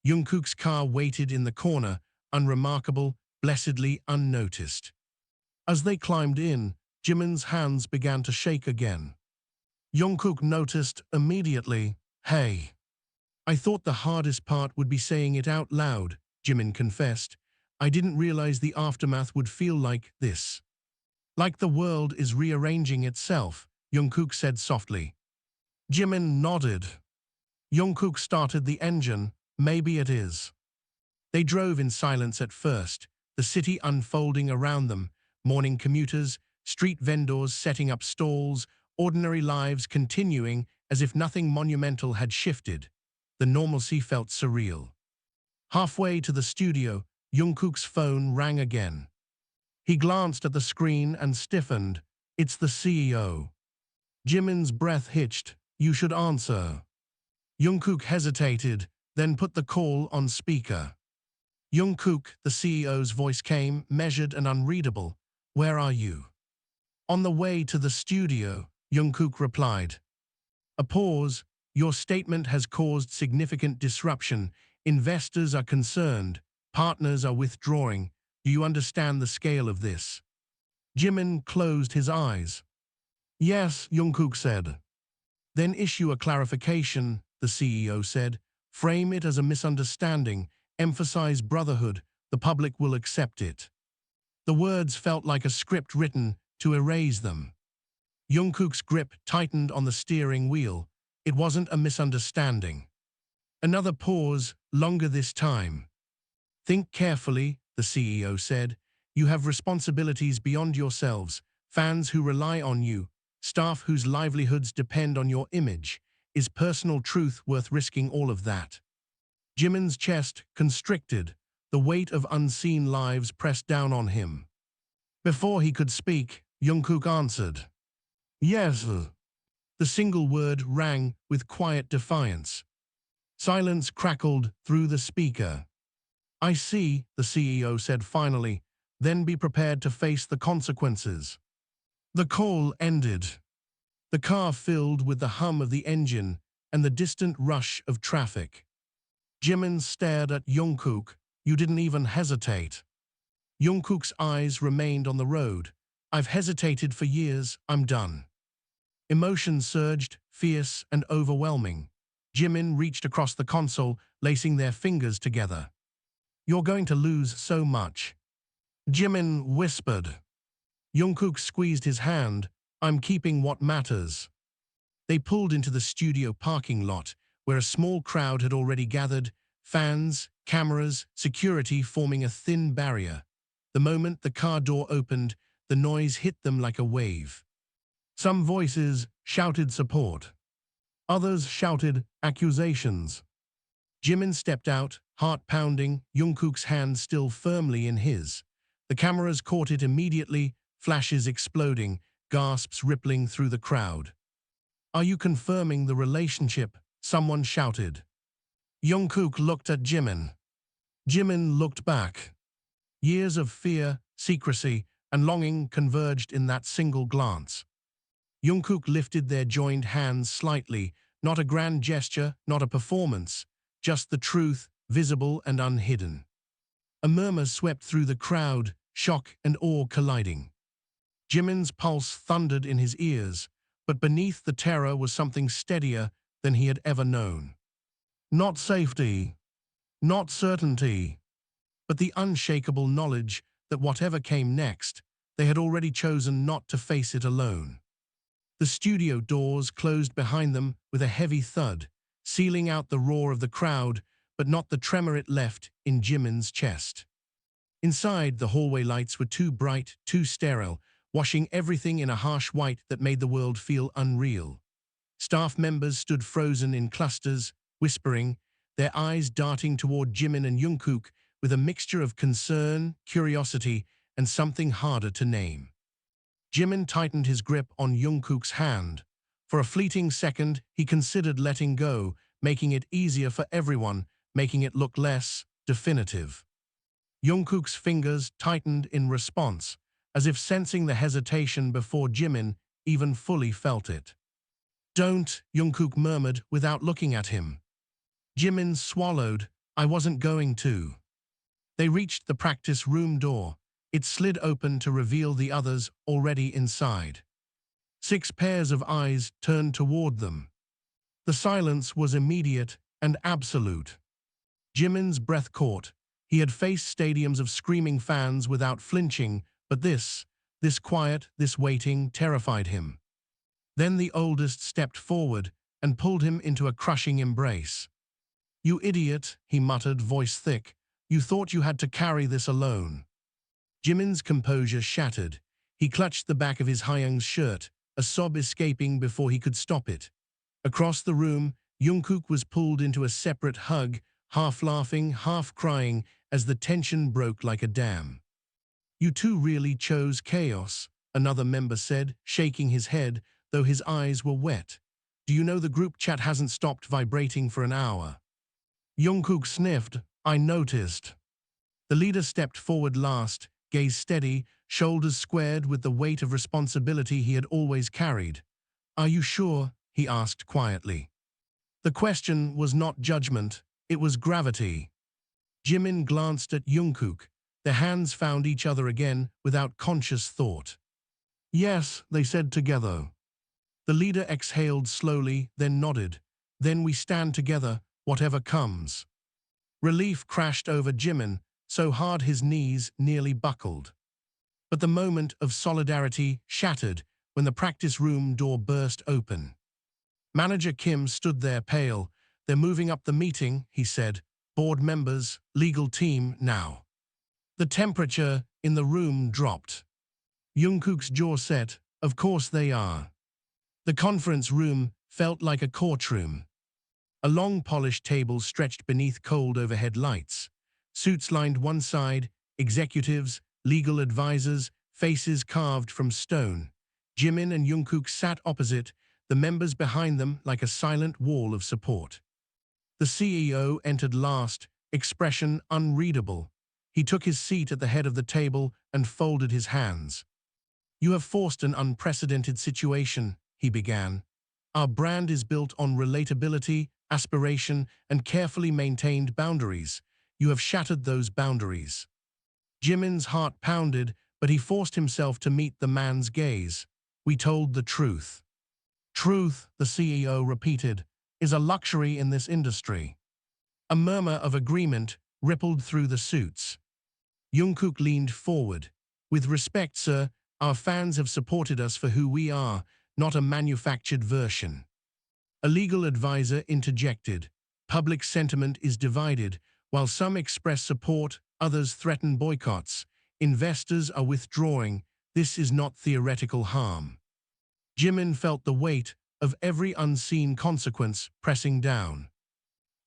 Jungkook's car waited in the corner, unremarkable, blessedly unnoticed. As they climbed in, Jimin's hands began to shake again. Jungkook noticed immediately. Hey. I thought the hardest part would be saying it out loud, Jimin confessed. I didn't realize the aftermath would feel like this. Like the world is rearranging itself, Jungkook said softly. Jimin nodded. Jungkook started the engine. Maybe it is. They drove in silence at first, the city unfolding around them, morning commuters, street vendors setting up stalls, ordinary lives continuing as if nothing monumental had shifted. The normalcy felt surreal. Halfway to the studio, Jungkook's phone rang again. He glanced at the screen and stiffened. It's the CEO. Jimin's breath hitched. You should answer. Jungkook hesitated, then put the call on speaker. Jungkook, the CEO's voice came, measured and unreadable. Where are you? On the way to the studio, Jungkook replied. A pause. Your statement has caused significant disruption. Investors are concerned. Partners are withdrawing. Do you understand the scale of this? Jimin closed his eyes. Yes, Jungkook said. Then issue a clarification, the CEO said. Frame it as a misunderstanding, emphasize brotherhood, the public will accept it. The words felt like a script written to erase them. Jungkook's grip tightened on the steering wheel. It wasn't a misunderstanding. Another pause, longer this time. Think carefully, the CEO said. You have responsibilities beyond yourselves, fans who rely on you, staff whose livelihoods depend on your image. Is personal truth worth risking all of that? Jimin's chest constricted, the weight of unseen lives pressed down on him. Before he could speak, Jungkook answered. Yes. The single word rang with quiet defiance. Silence crackled through the speaker. I see, the CEO said finally, then be prepared to face the consequences. The call ended. The car filled with the hum of the engine and the distant rush of traffic. Jimin stared at Jungkook. You didn't even hesitate. Jungkook's eyes remained on the road. I've hesitated for years, I'm done. Emotion surged, fierce and overwhelming. Jimin reached across the console, lacing their fingers together. You're going to lose so much. Jimin whispered. Jungkook squeezed his hand. I'm keeping what matters. They pulled into the studio parking lot, where a small crowd had already gathered, fans, cameras, security forming a thin barrier. The moment the car door opened, the noise hit them like a wave. Some voices shouted support. Others shouted accusations. Jimin stepped out, heart pounding, Jungkook's hand still firmly in his. The cameras caught it immediately, flashes exploding, gasps rippling through the crowd. Are you confirming the relationship? Someone shouted. Jungkook looked at Jimin. Jimin looked back. Years of fear, secrecy, and longing converged in that single glance. Jungkook lifted their joined hands slightly, not a grand gesture, not a performance, just the truth, visible and unhidden. A murmur swept through the crowd, shock and awe colliding. Jimin's pulse thundered in his ears, but beneath the terror was something steadier than he had ever known. Not safety, not certainty, but the unshakable knowledge that whatever came next, they had already chosen not to face it alone. The studio doors closed behind them with a heavy thud, sealing out the roar of the crowd, but not the tremor it left in Jimin's chest. Inside, the hallway lights were too bright, too sterile, washing everything in a harsh white that made the world feel unreal. Staff members stood frozen in clusters, whispering, their eyes darting toward Jimin and Jungkook with a mixture of concern, curiosity, and something harder to name. Jimin tightened his grip on Jungkook's hand. For a fleeting second, he considered letting go, making it easier for everyone, making it look less definitive. Jungkook's fingers tightened in response, as if sensing the hesitation before Jimin even fully felt it. Don't, Jungkook murmured without looking at him. Jimin swallowed. I wasn't going to. They reached the practice room door. It slid open to reveal the others already inside. 6 pairs of eyes turned toward them. The silence was immediate and absolute. Jimin's breath caught. He had faced stadiums of screaming fans without flinching, but this quiet, this waiting, terrified him. Then the oldest stepped forward and pulled him into a crushing embrace. You idiot, he muttered, voice thick. You thought you had to carry this alone. Jimin's composure shattered. He clutched the back of his Hyung's shirt, a sob escaping before he could stop it. Across the room, Jungkook was pulled into a separate hug, half laughing, half crying, as the tension broke like a dam. You two really chose chaos, another member said, shaking his head, though his eyes were wet. Do you know the group chat hasn't stopped vibrating for an hour? Jungkook sniffed. I noticed. The leader stepped forward last, gaze steady, shoulders squared with the weight of responsibility he had always carried. Are you sure? He asked quietly. The question was not judgment, it was gravity. Jimin glanced at Jungkook. Their hands found each other again without conscious thought. Yes, they said together. The leader exhaled slowly, then nodded. Then we stand together, whatever comes. Relief crashed over Jimin, so hard his knees nearly buckled. But the moment of solidarity shattered when the practice room door burst open. Manager Kim stood there pale. They're moving up the meeting, he said. Board members, legal team, now. The temperature in the room dropped. Jungkook's jaw set. Of course they are. The conference room felt like a courtroom. A long polished table stretched beneath cold overhead lights. Suits lined one side, executives, legal advisors, faces carved from stone. Jimin and Jungkook sat opposite, the members behind them like a silent wall of support. The CEO entered last, expression unreadable. He took his seat at the head of the table and folded his hands. You have forced an unprecedented situation, he began. Our brand is built on relatability, aspiration, and carefully maintained boundaries. You have shattered those boundaries. Jimin's heart pounded, but he forced himself to meet the man's gaze. We told the truth. Truth, the CEO repeated, is a luxury in this industry. A murmur of agreement rippled through the suits. Jungkook leaned forward. With respect, sir, our fans have supported us for who we are, not a manufactured version. A legal advisor interjected. Public sentiment is divided. While some express support, others threaten boycotts. Investors are withdrawing. This is not theoretical harm. Jimin felt the weight of every unseen consequence pressing down.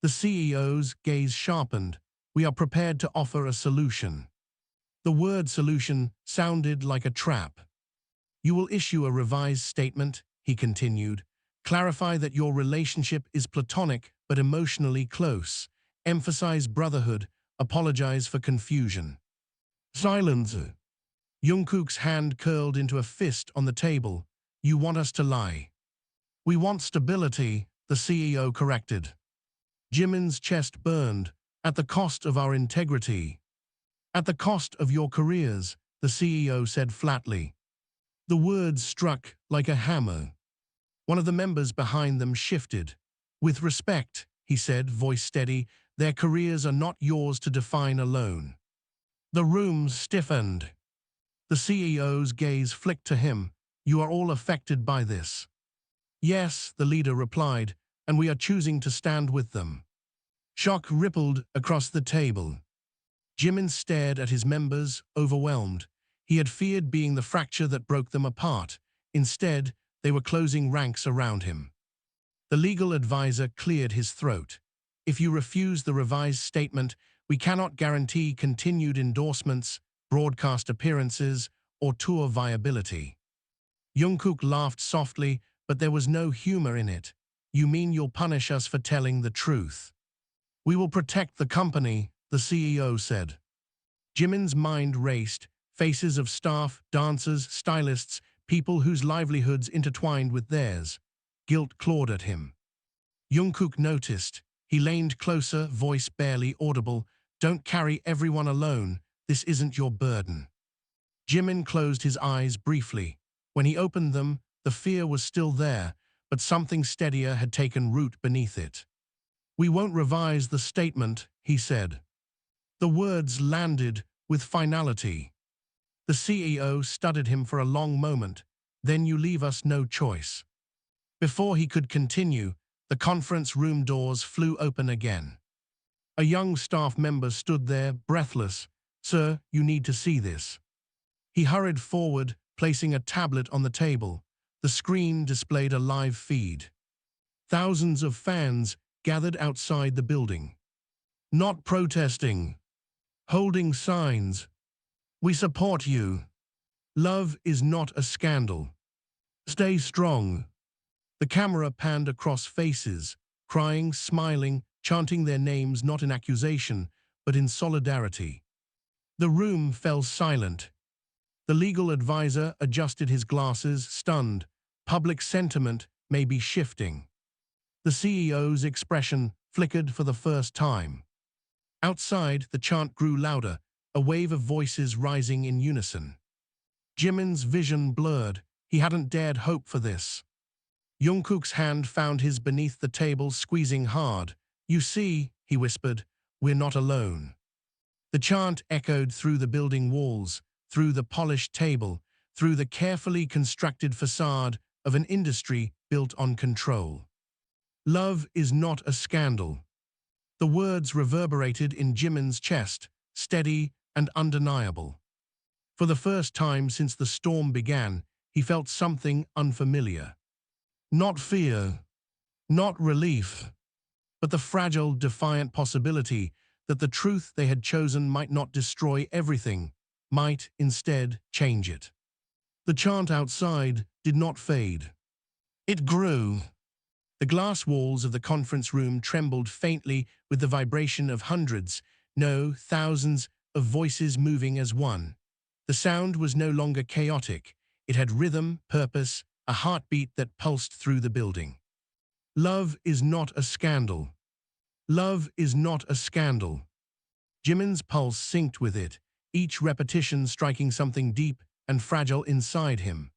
The CEO's gaze sharpened. We are prepared to offer a solution. The word solution sounded like a trap. You will issue a revised statement, he continued. Clarify that your relationship is platonic but emotionally close. Emphasize brotherhood. Apologize for confusion. Silence. Jungkook's hand curled into a fist on the table. You want us to lie. We want stability, the CEO corrected. Jimin's chest burned. At the cost of our integrity. At the cost of your careers, the CEO said flatly. The words struck like a hammer. One of the members behind them shifted. With respect, he said, voice steady, their careers are not yours to define alone. The room stiffened. The CEO's gaze flicked to him. You are all affected by this. Yes, the leader replied, and we are choosing to stand with them. Shock rippled across the table. Jimin stared at his members, overwhelmed. He had feared being the fracture that broke them apart. Instead, they were closing ranks around him. The legal advisor cleared his throat. If you refuse the revised statement, we cannot guarantee continued endorsements, broadcast appearances, or tour viability. Jungkook laughed softly, but there was no humor in it. You mean you'll punish us for telling the truth? We will protect the company, the CEO said. Jimin's mind raced. Faces of staff, dancers, stylists, people whose livelihoods intertwined with theirs. Guilt clawed at him. Jungkook noticed. He leaned closer, voice barely audible. Don't carry everyone alone. This isn't your burden. Jimin closed his eyes briefly. When he opened them, the fear was still there, but something steadier had taken root beneath it. We won't revise the statement, he said. The words landed with finality. The CEO studied him for a long moment. Then you leave us no choice. Before he could continue, the conference room doors flew open again. A young staff member stood there, breathless. Sir, you need to see this. He hurried forward, placing a tablet on the table. The screen displayed a live feed. Thousands of fans gathered outside the building. Not protesting. Holding signs. We support you. Love is not a scandal. Stay strong. The camera panned across faces, crying, smiling, chanting their names not in accusation, but in solidarity. The room fell silent. The legal advisor adjusted his glasses, stunned. Public sentiment may be shifting. The CEO's expression flickered for the first time. Outside, the chant grew louder. a wave of voices rising in unison. Jimin's vision blurred. He hadn't dared hope for this. Jungkook's hand found his beneath the table, squeezing hard. "You see," he whispered, "we're not alone." The chant echoed through the building walls, through the polished table, through the carefully constructed facade of an industry built on control. "Love is not a scandal." The words reverberated in Jimin's chest, steady and undeniable. For the first time since the storm began, he felt something unfamiliar. Not fear, not relief, but the fragile, defiant possibility that the truth they had chosen might not destroy everything, might instead change it. The chant outside did not fade. It grew. The glass walls of the conference room trembled faintly with the vibration of hundreds, no, thousands of voices moving as one. The sound was no longer chaotic. It had rhythm, purpose, a heartbeat that pulsed through the building. Love is not a scandal. Love is not a scandal. Jimin's pulse synced with it, each repetition striking something deep and fragile inside him.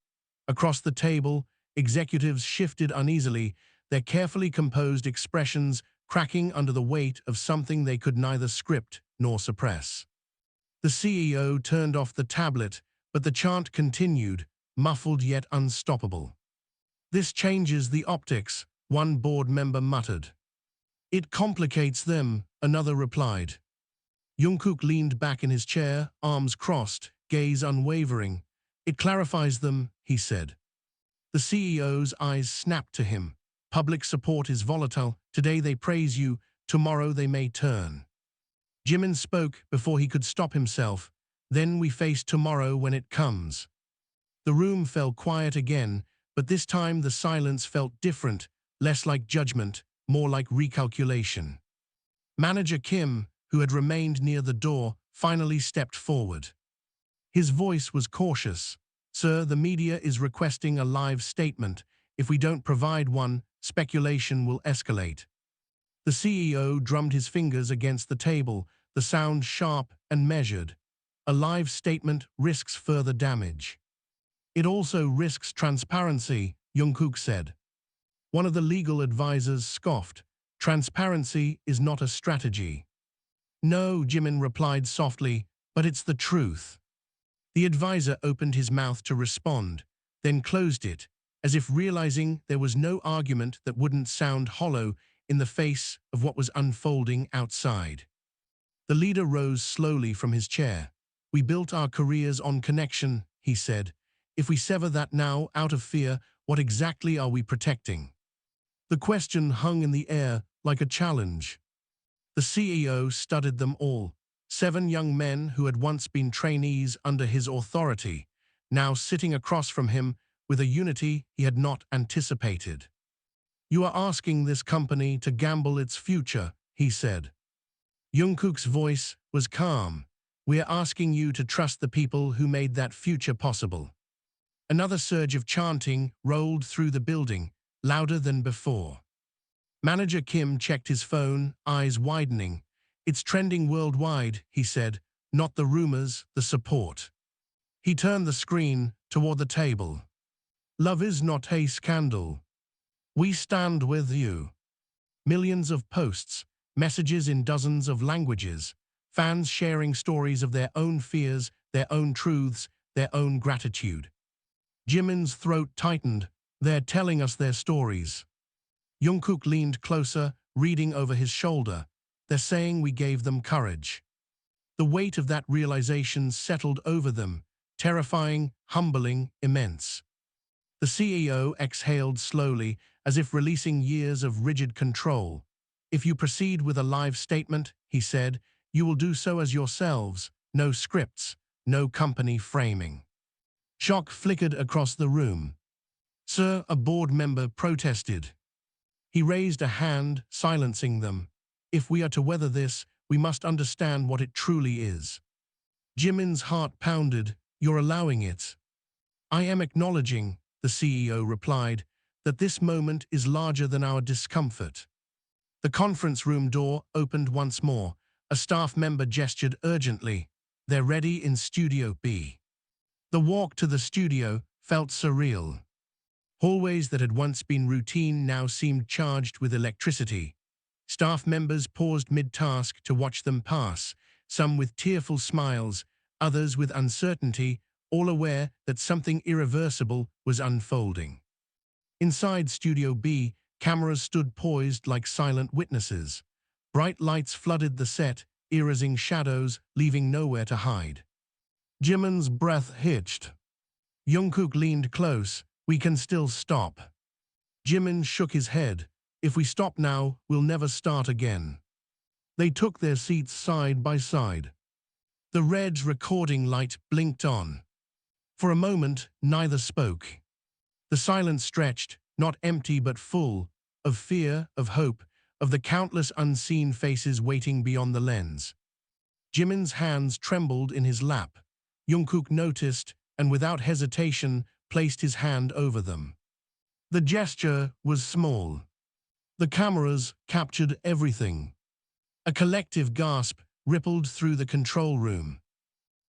Across the table, executives shifted uneasily, their carefully composed expressions cracking under the weight of something they could neither script nor suppress. The CEO turned off the tablet, but the chant continued, muffled yet unstoppable. "This changes the optics," one board member muttered. "It complicates them," another replied. Jungkook leaned back in his chair, arms crossed, gaze unwavering. "It clarifies them," he said. The CEO's eyes snapped to him. "Public support is volatile. Today they praise you, tomorrow they may turn." Jimin spoke before he could stop himself. "Then we face tomorrow when it comes." The room fell quiet again, but this time the silence felt different, less like judgment, more like recalculation. Manager Kim, who had remained near the door, finally stepped forward. His voice was cautious. "Sir, the media is requesting a live statement. If we don't provide one, speculation will escalate." The CEO drummed his fingers against the table, the sound sharp and measured. "A live statement risks further damage." "It also risks transparency," Jungkook said. One of the legal advisors scoffed. "Transparency is not a strategy." "No," Jimin replied softly, "but it's the truth." The advisor opened his mouth to respond, then closed it, as if realizing there was no argument that wouldn't sound hollow in the face of what was unfolding outside. The leader rose slowly from his chair. "We built our careers on connection," he said. "If we sever that now, out of fear, what exactly are we protecting?" The question hung in the air like a challenge. The CEO studied them all. 7 young men who had once been trainees under his authority, now sitting across from him with a unity he had not anticipated. "You are asking this company to gamble its future," he said. Jungkook's voice was calm. "We are asking you to trust the people who made that future possible." Another surge of chanting rolled through the building, louder than before. Manager Kim checked his phone, eyes widening. "It's trending worldwide," he said, "not the rumors, the support." He turned the screen toward the table. "Love is not a scandal. We stand with you." Millions of posts, messages in dozens of languages, fans sharing stories of their own fears, their own truths, their own gratitude. Jimin's throat tightened. "They're telling us their stories." Jungkook leaned closer, reading over his shoulder. "They're saying we gave them courage." The weight of that realization settled over them, terrifying, humbling, immense. The CEO exhaled slowly, as if releasing years of rigid control. "If you proceed with a live statement," he said, "you will do so as yourselves, no scripts, no company framing." Shock flickered across the room. "Sir," a board member protested. He raised a hand, silencing them. "If we are to weather this, we must understand what it truly is." Jimin's heart pounded. "You're allowing it." "I am acknowledging," the CEO replied, "that this moment is larger than our discomfort." The conference room door opened once more. A staff member gestured urgently. They're ready in Studio B. The walk to the studio felt surreal. Hallways that had once been routine now seemed charged with electricity. Staff members paused mid-task to watch them pass, some with tearful smiles, others with uncertainty, all aware that something irreversible was unfolding. Inside Studio B, cameras stood poised like silent witnesses. Bright lights flooded the set, erasing shadows, leaving nowhere to hide. Jimin's breath hitched. Jungkook leaned close. "We can still stop." Jimin shook his head. "If we stop now, we'll never start again." They took their seats side by side. The red recording light blinked on. For a moment, neither spoke. The silence stretched, not empty but full, of fear, of hope, of the countless unseen faces waiting beyond the lens. Jimin's hands trembled in his lap. Jungkook noticed, and without hesitation, placed his hand over them. The gesture was small. The cameras captured everything. A collective gasp rippled through the control room.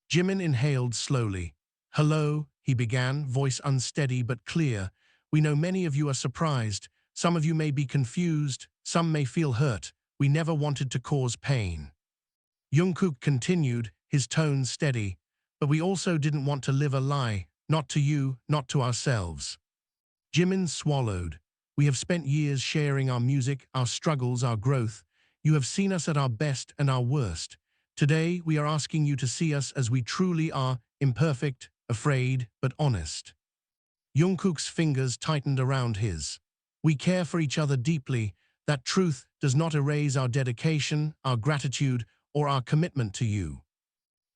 Jimin inhaled slowly. "Hello," he began, voice unsteady but clear. "We know many of you are surprised. Some of you may be confused. Some may feel hurt. We never wanted to cause pain." Jungkook continued, his tone steady. "But we also didn't want to live a lie. Not to you, not to ourselves." Jimin swallowed. "We have spent years sharing our music, our struggles, our growth. You have seen us at our best and our worst. Today, we are asking you to see us as we truly are, imperfect, afraid, but honest." Jungkook's fingers tightened around his. "We care for each other deeply. That truth does not erase our dedication, our gratitude, or our commitment to you."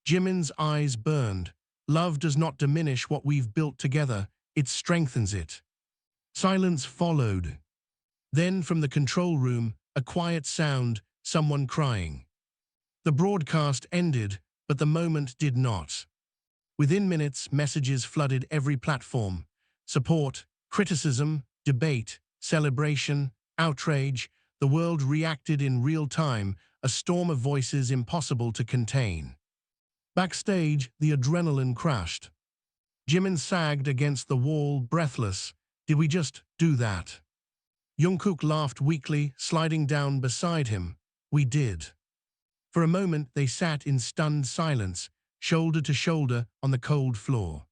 Jimin's eyes burned. "Love does not diminish what we've built together, it strengthens it." Silence followed. Then from the control room, a quiet sound, someone crying. The broadcast ended, but the moment did not. Within minutes, messages flooded every platform. Support, criticism, debate, celebration, outrage. The world reacted in real time, a storm of voices impossible to contain. Backstage, the adrenaline crashed. Jimin sagged against the wall, breathless. "Did we just do that?" Jungkook laughed weakly, sliding down beside him. "We did." For a moment, they sat in stunned silence, shoulder to shoulder on the cold floor.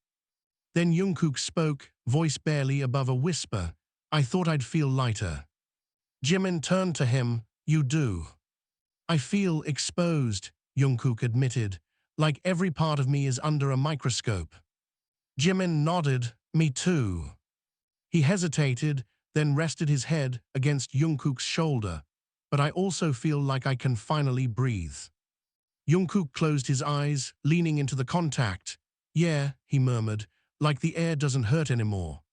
Then Jungkook spoke, voice barely above a whisper. "I thought I'd feel lighter." Jimin turned to him. "You do." "I feel exposed," Jungkook admitted, "like every part of me is under a microscope." Jimin nodded. "Me too." He hesitated, then rested his head against Jungkook's shoulder. "But I also feel like I can finally breathe." Jungkook closed his eyes, leaning into the contact. "Yeah," he murmured, "like the air doesn't hurt anymore."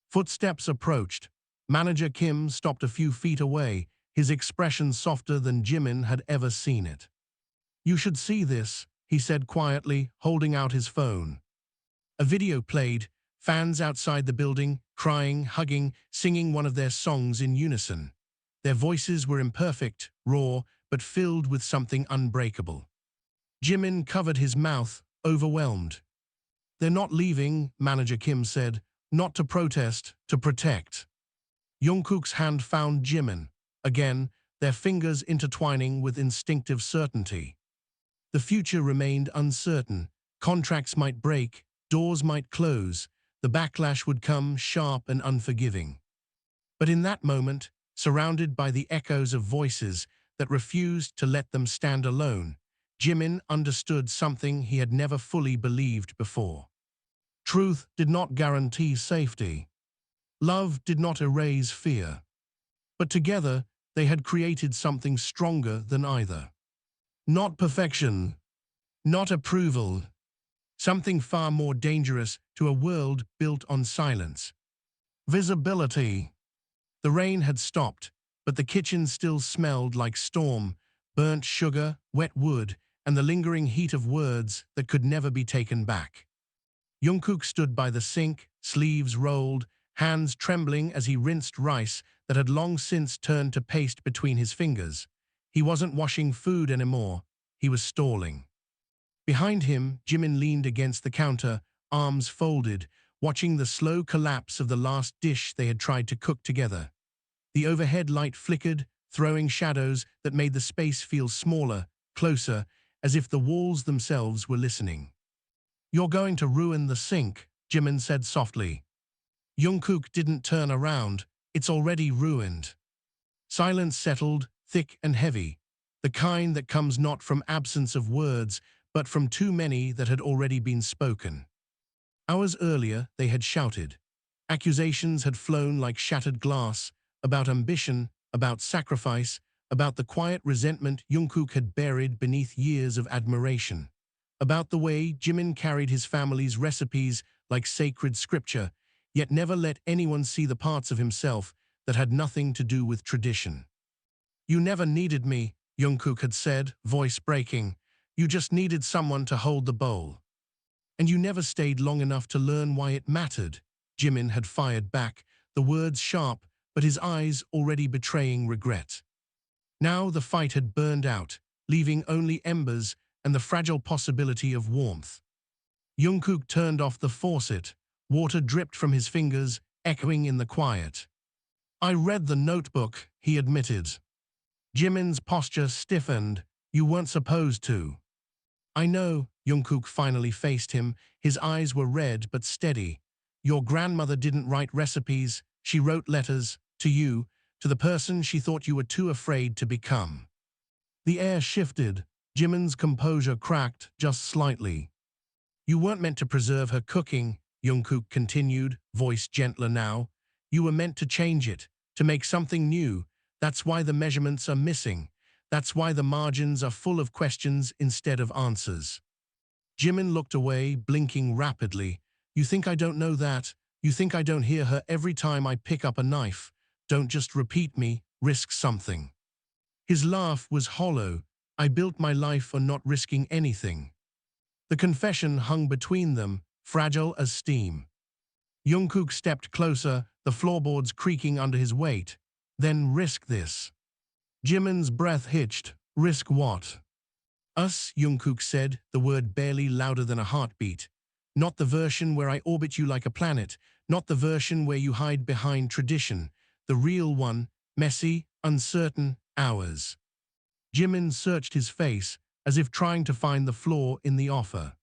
Footsteps approached. Manager Kim stopped a few feet away, his expression softer than Jimin had ever seen it. "You should see this," he said quietly, holding out his phone. A video played, fans outside the building, crying, hugging, singing one of their songs in unison. Their voices were imperfect, raw, but filled with something unbreakable. Jimin covered his mouth, overwhelmed. "They're not leaving," Manager Kim said, "not to protest, to protect." Jungkook's hand found Jimin. Again, their fingers intertwining with instinctive certainty. The future remained uncertain. Contracts might break, doors might close, the backlash would come sharp and unforgiving. But in that moment, surrounded by the echoes of voices that refused to let them stand alone, Jimin understood something he had never fully believed before. Truth did not guarantee safety. Love did not erase fear. But together, they had created something stronger than either. Not perfection, not approval. Something far more dangerous to a world built on silence. Visibility. The rain had stopped, but the kitchen still smelled like storm, burnt sugar, wet wood, and the lingering heat of words that could never be taken back. Jungkook stood by the sink, sleeves rolled, hands trembling as he rinsed rice that had long since turned to paste between his fingers. He wasn't washing food anymore, he was stalling. Behind him, Jimin leaned against the counter, arms folded, watching the slow collapse of the last dish they had tried to cook together. The overhead light flickered, throwing shadows that made the space feel smaller, closer, as if the walls themselves were listening. "You're going to ruin the sink," Jimin said softly. Jungkook didn't turn around. "It's already ruined." Silence settled, thick and heavy, the kind that comes not from absence of words, but from too many that had already been spoken. Hours earlier, they had shouted. Accusations had flown like shattered glass, about ambition, about sacrifice, about the quiet resentment Jungkook had buried beneath years of admiration, about the way Jimin carried his family's recipes like sacred scripture, yet never let anyone see the parts of himself that had nothing to do with tradition. "You never needed me," Jungkook had said, voice breaking. "You just needed someone to hold the bowl. And you never stayed long enough to learn why it mattered," Jimin had fired back, the words sharp, but his eyes already betraying regret. Now the fight had burned out, leaving only embers and the fragile possibility of warmth. Jungkook turned off the faucet. Water dripped from his fingers, echoing in the quiet. "I read the notebook," he admitted. Jimin's posture stiffened. "You weren't supposed to." "I know," Jungkook finally faced him. His eyes were red but steady. "Your grandmother didn't write recipes. She wrote letters, to you, to the person she thought you were too afraid to become." The air shifted. Jimin's composure cracked just slightly. "You weren't meant to preserve her cooking," Jungkook continued, voice gentler now. "You were meant to change it, to make something new. That's why the measurements are missing. That's why the margins are full of questions instead of answers." Jimin looked away, blinking rapidly. "You think I don't know that? You think I don't hear her every time I pick up a knife? Don't just repeat me, risk something." His laugh was hollow. "I built my life on not risking anything." The confession hung between them, fragile as steam. Jungkook stepped closer, the floorboards creaking under his weight. "Then risk this." Jimin's breath hitched. "Risk what?" "Us," Jungkook said, the word barely louder than a heartbeat. "Not the version where I orbit you like a planet, not the version where you hide behind tradition. The real one, messy, uncertain, ours." Jimin searched his face, as if trying to find the flaw in the offer.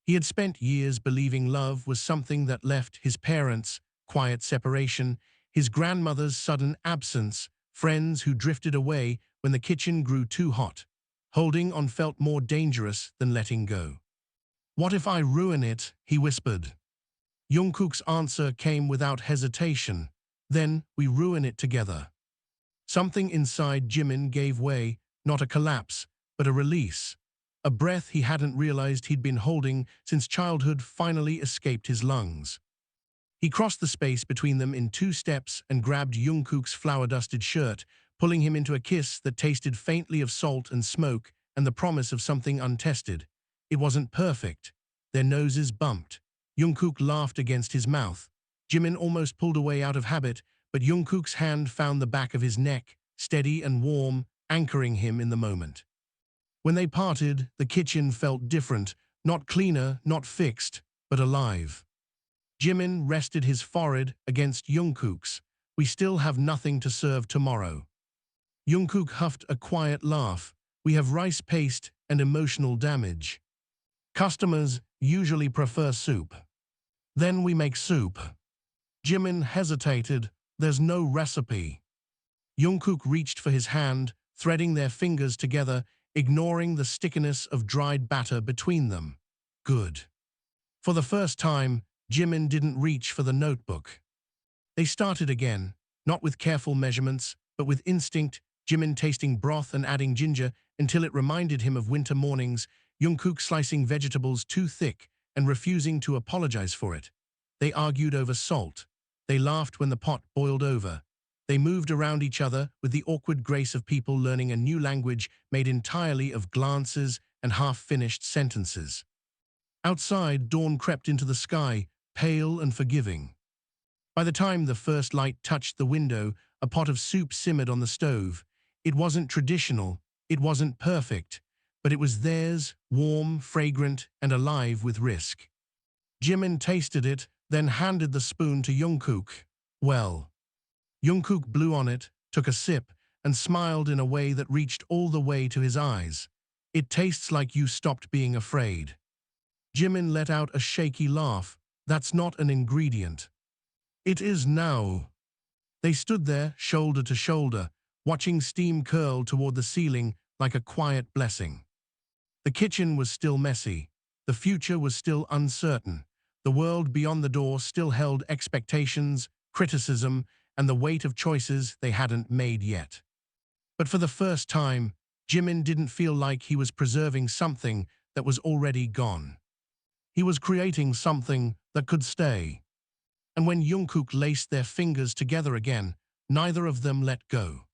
He had spent years believing love was something that left his parents, quiet separation, his grandmother's sudden absence, friends who drifted away when the kitchen grew too hot. Holding on felt more dangerous than letting go. "What if I ruin it?" he whispered. Jungkook's answer came without hesitation. "Then we ruin it together." Something inside Jimin gave way, not a collapse, but a release. A breath he hadn't realized he'd been holding since childhood finally escaped his lungs. He crossed the space between them in 2 steps and grabbed Jungkook's flour-dusted shirt, pulling him into a kiss that tasted faintly of salt and smoke and the promise of something untested. It wasn't perfect. Their noses bumped. Jungkook laughed against his mouth. Jimin almost pulled away out of habit, but Jungkook's hand found the back of his neck, steady and warm, anchoring him in the moment. When they parted, the kitchen felt different, not cleaner, not fixed, but alive. Jimin rested his forehead against Jungkook's. "We still have nothing to serve tomorrow." Jungkook huffed a quiet laugh. "We have rice paste and emotional damage. Customers usually prefer soup." "Then we make soup." Jimin hesitated. "There's no recipe." Jungkook reached for his hand, threading their fingers together, ignoring the stickiness of dried batter between them. "Good." For the first time, Jimin didn't reach for the notebook. They started again, not with careful measurements, but with instinct, Jimin tasting broth and adding ginger until it reminded him of winter mornings, Jungkook slicing vegetables too thick and refusing to apologize for it. They argued over salt. They laughed when the pot boiled over. They moved around each other with the awkward grace of people learning a new language made entirely of glances and half-finished sentences. Outside, dawn crept into the sky, pale and forgiving. By the time the first light touched the window, a pot of soup simmered on the stove. It wasn't traditional, it wasn't perfect, but it was theirs, warm, fragrant, and alive with risk. Jimin tasted it, then handed the spoon to Jungkook. Well, Jungkook blew on it, took a sip, and smiled in a way that reached all the way to his eyes. It tastes like you stopped being afraid. Jimin let out a shaky laugh. That's not an ingredient. It is now. They stood there, shoulder to shoulder, watching steam curl toward the ceiling like a quiet blessing. The kitchen was still messy. The future was still uncertain. The world beyond the door still held expectations, criticism, and the weight of choices they hadn't made yet. But for the first time, Jimin didn't feel like he was preserving something that was already gone. He was creating something that could stay. And when Jungkook laced their fingers together again, neither of them let go.